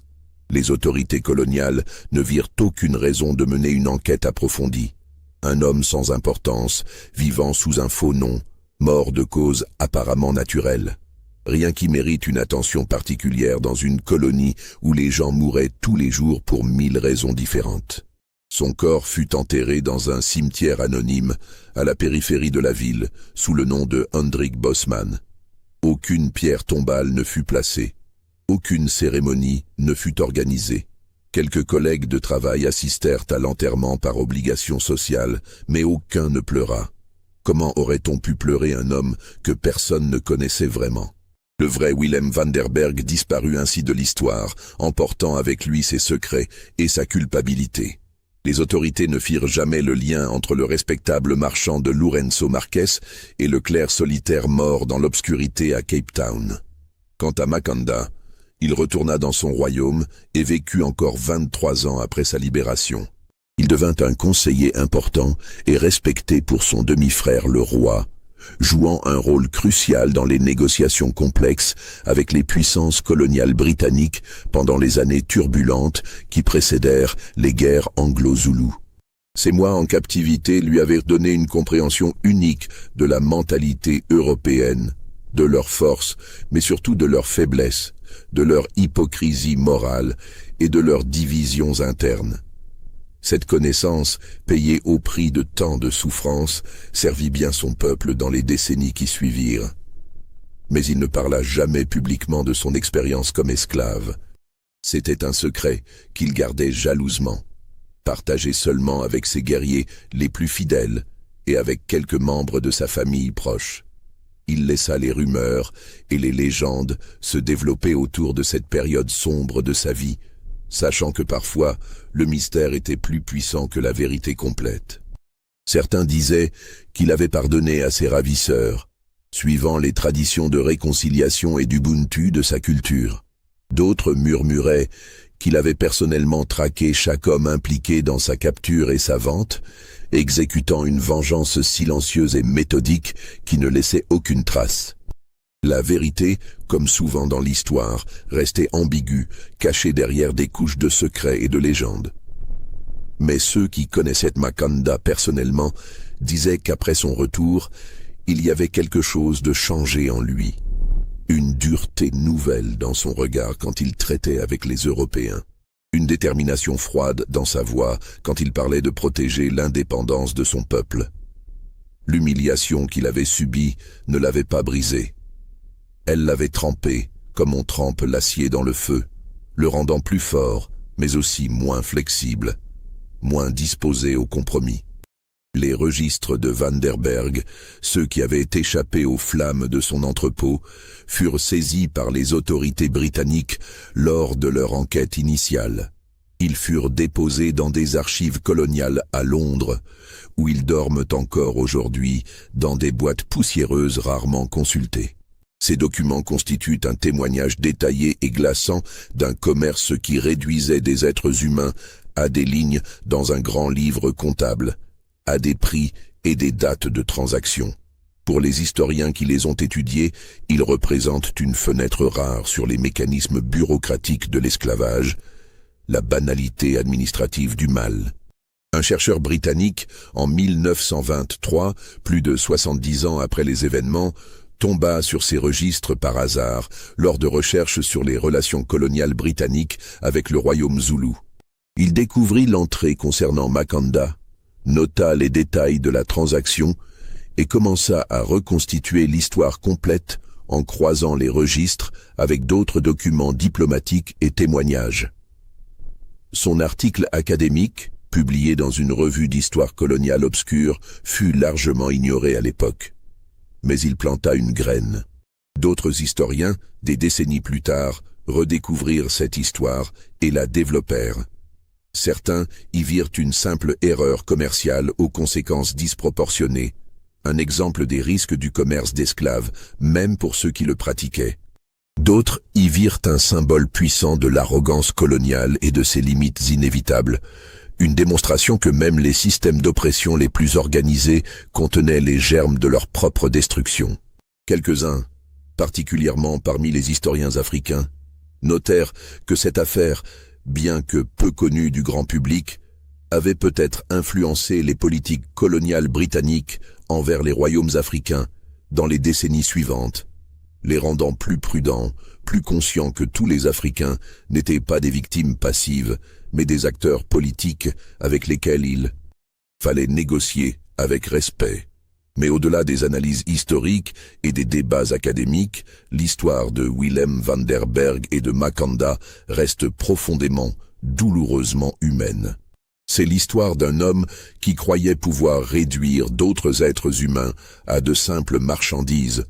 Les autorités coloniales ne virent aucune raison de mener une enquête approfondie. Un homme sans importance, vivant sous un faux nom, mort de cause apparemment naturelle. Rien qui mérite une attention particulière dans une colonie où les gens mouraient tous les jours pour 1000 raisons différentes. Son corps fut enterré dans un cimetière anonyme à la périphérie de la ville, sous le nom de Hendrik Bosman. Aucune pierre tombale ne fut placée. Aucune cérémonie ne fut organisée. Quelques collègues de travail assistèrent à l'enterrement par obligation sociale, mais aucun ne pleura. Comment aurait-on pu pleurer un homme que personne ne connaissait vraiment? Le vrai Willem van der Berg disparut ainsi de l'histoire, emportant avec lui ses secrets et sa culpabilité. Les autorités ne firent jamais le lien entre le respectable marchand de Lourenço Marques et le clerc solitaire mort dans l'obscurité à Cape Town. Quant à Makanda, il retourna dans son royaume et vécut encore 23 ans après sa libération. Il devint un conseiller important et respecté pour son demi-frère le roi, jouant un rôle crucial dans les négociations complexes avec les puissances coloniales britanniques pendant les années turbulentes qui précédèrent les guerres anglo-zoulous. Ces mois en captivité lui avaient donné une compréhension unique de la mentalité européenne, de leurs forces, mais surtout de leurs faiblesses, de leur hypocrisie morale et de leurs divisions internes. Cette connaissance, payée au prix de tant de souffrances, servit bien son peuple dans les décennies qui suivirent. Mais il ne parla jamais publiquement de son expérience comme esclave. C'était un secret qu'il gardait jalousement, partagé seulement avec ses guerriers les plus fidèles et avec quelques membres de sa famille proche. Il laissa les rumeurs et les légendes se développer autour de cette période sombre de sa vie, sachant que parfois, le mystère était plus puissant que la vérité complète. Certains disaient qu'il avait pardonné à ses ravisseurs, suivant les traditions de réconciliation et d'Ubuntu de sa culture. D'autres murmuraient qu'il avait personnellement traqué chaque homme impliqué dans sa capture et sa vente, exécutant une vengeance silencieuse et méthodique qui ne laissait aucune trace. La vérité, comme souvent dans l'histoire, restait ambiguë, cachée derrière des couches de secrets et de légendes. Mais ceux qui connaissaient Makanda personnellement disaient qu'après son retour, il y avait quelque chose de changé en lui. Une dureté nouvelle dans son regard quand il traitait avec les Européens. Une détermination froide dans sa voix quand il parlait de protéger l'indépendance de son peuple. L'humiliation qu'il avait subie ne l'avait pas brisé. Elle l'avait trempé, comme on trempe l'acier dans le feu, le rendant plus fort, mais aussi moins flexible, moins disposé au compromis. Les registres de Vanderberg, ceux qui avaient échappé aux flammes de son entrepôt, furent saisis par les autorités britanniques lors de leur enquête initiale. Ils furent déposés dans des archives coloniales à Londres, où ils dorment encore aujourd'hui dans des boîtes poussiéreuses rarement consultées. Ces documents constituent un témoignage détaillé et glaçant d'un commerce qui réduisait des êtres humains à des lignes dans un grand livre comptable, à des prix et des dates de transaction. Pour les historiens qui les ont étudiés, ils représentent une fenêtre rare sur les mécanismes bureaucratiques de l'esclavage, la banalité administrative du mal. Un chercheur britannique, en 1923, plus de 70 ans après les événements, tomba sur ces registres par hasard lors de recherches sur les relations coloniales britanniques avec le royaume zoulou. Il découvrit l'entrée concernant Makanda, nota les détails de la transaction et commença à reconstituer l'histoire complète en croisant les registres avec d'autres documents diplomatiques et témoignages. Son article académique, publié dans une revue d'histoire coloniale obscure, fut largement ignoré à l'époque. Mais il planta une graine. D'autres historiens, des décennies plus tard, redécouvrirent cette histoire et la développèrent. Certains y virent une simple erreur commerciale aux conséquences disproportionnées, un exemple des risques du commerce d'esclaves, même pour ceux qui le pratiquaient. D'autres y virent un symbole puissant de l'arrogance coloniale et de ses limites inévitables, une démonstration que même les systèmes d'oppression les plus organisés contenaient les germes de leur propre destruction. Quelques-uns, particulièrement parmi les historiens africains, notèrent que cette affaire, bien que peu connue du grand public, avait peut-être influencé les politiques coloniales britanniques envers les royaumes africains dans les décennies suivantes, les rendant plus prudents, plus conscients que tous les Africains n'étaient pas des victimes passives, mais des acteurs politiques avec lesquels il fallait négocier avec respect. Mais au-delà des analyses historiques et des débats académiques, l'histoire de Willem Vanderberg et de Makanda reste profondément, douloureusement humaine. C'est l'histoire d'un homme qui croyait pouvoir réduire d'autres êtres humains à de simples marchandises,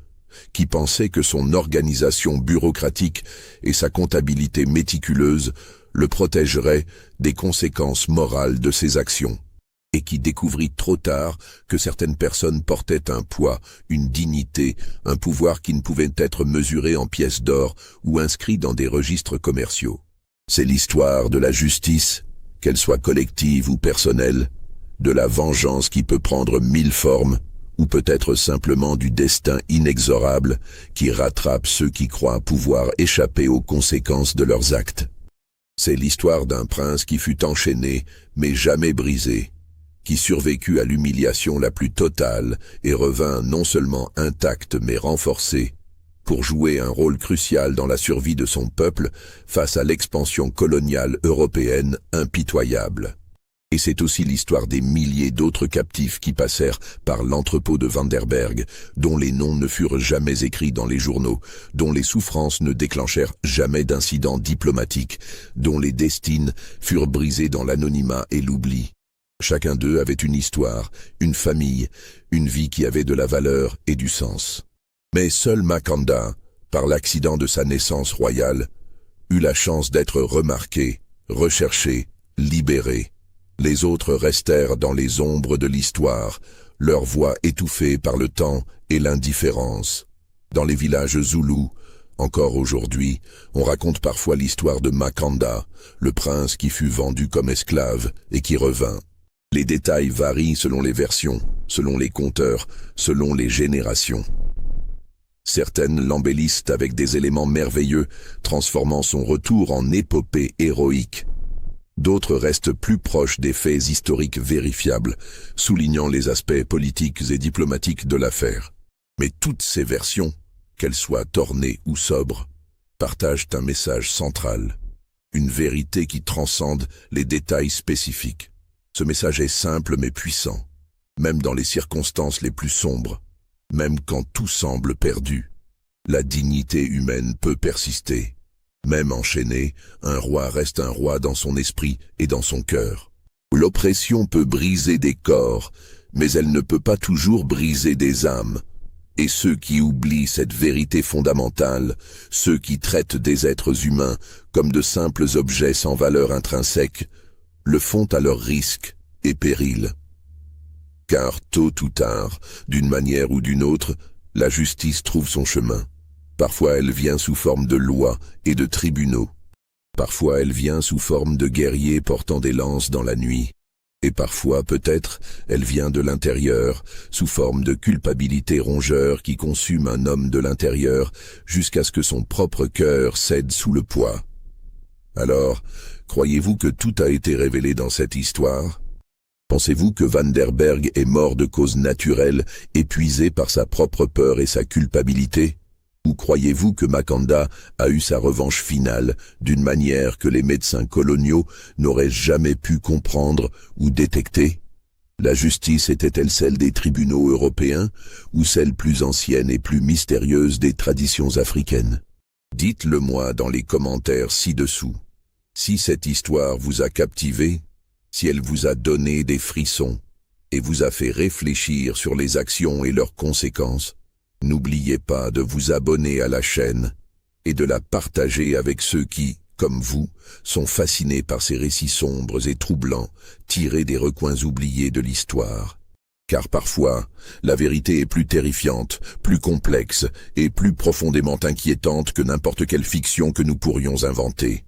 qui pensait que son organisation bureaucratique et sa comptabilité méticuleuse le protégeraient des conséquences morales de ses actions, et qui découvrit trop tard que certaines personnes portaient un poids, une dignité, un pouvoir qui ne pouvait être mesuré en pièces d'or ou inscrit dans des registres commerciaux. C'est l'histoire de la justice, qu'elle soit collective ou personnelle, de la vengeance qui peut prendre 1000 formes, ou peut-être simplement du destin inexorable qui rattrape ceux qui croient pouvoir échapper aux conséquences de leurs actes. C'est l'histoire d'un prince qui fut enchaîné, mais jamais brisé, qui survécut à l'humiliation la plus totale et revint non seulement intact mais renforcé, pour jouer un rôle crucial dans la survie de son peuple face à l'expansion coloniale européenne impitoyable. Et c'est aussi l'histoire des milliers d'autres captifs qui passèrent par l'entrepôt de Vanderberg, dont les noms ne furent jamais écrits dans les journaux, dont les souffrances ne déclenchèrent jamais d'incidents diplomatiques, dont les destins furent brisés dans l'anonymat et l'oubli. Chacun d'eux avait une histoire, une famille, une vie qui avait de la valeur et du sens. Mais seul Makanda, par l'accident de sa naissance royale, eut la chance d'être remarqué, recherché, libéré. Les autres restèrent dans les ombres de l'histoire, leur voix étouffée par le temps et l'indifférence. Dans les villages zoulous, encore aujourd'hui, on raconte parfois l'histoire de Makanda, le prince qui fut vendu comme esclave et qui revint. Les détails varient selon les versions, selon les conteurs, selon les générations. Certaines l'embellissent avec des éléments merveilleux, transformant son retour en épopée héroïque. D'autres restent plus proches des faits historiques vérifiables, soulignant les aspects politiques et diplomatiques de l'affaire. Mais toutes ces versions, qu'elles soient ornées ou sobres, partagent un message central, une vérité qui transcende les détails spécifiques. Ce message est simple mais puissant, même dans les circonstances les plus sombres, même quand tout semble perdu. La dignité humaine peut persister. Même enchaîné, un roi reste un roi dans son esprit et dans son cœur. L'oppression peut briser des corps, mais elle ne peut pas toujours briser des âmes. Et ceux qui oublient cette vérité fondamentale, ceux qui traitent des êtres humains comme de simples objets sans valeur intrinsèque, le font à leur risque et péril. Car tôt ou tard, d'une manière ou d'une autre, la justice trouve son chemin. Parfois elle vient sous forme de lois et de tribunaux. Parfois elle vient sous forme de guerriers portant des lances dans la nuit. Et parfois, peut-être, elle vient de l'intérieur, sous forme de culpabilité rongeur qui consume un homme de l'intérieur jusqu'à ce que son propre cœur cède sous le poids. Alors, croyez-vous que tout a été révélé dans cette histoire? Pensez-vous que Van der Berg est mort de cause naturelle, épuisé par sa propre peur et sa culpabilité? Ou croyez-vous que Makanda a eu sa revanche finale d'une manière que les médecins coloniaux n'auraient jamais pu comprendre ou détecter? La justice était-elle celle des tribunaux européens ou celle plus ancienne et plus mystérieuse des traditions africaines? Dites-le moi dans les commentaires ci-dessous. Si cette histoire vous a captivé, si elle vous a donné des frissons et vous a fait réfléchir sur les actions et leurs conséquences, n'oubliez pas de vous abonner à la chaîne et de la partager avec ceux qui, comme vous, sont fascinés par ces récits sombres et troublants, tirés des recoins oubliés de l'histoire. Car parfois, la vérité est plus terrifiante, plus complexe et plus profondément inquiétante que n'importe quelle fiction que nous pourrions inventer.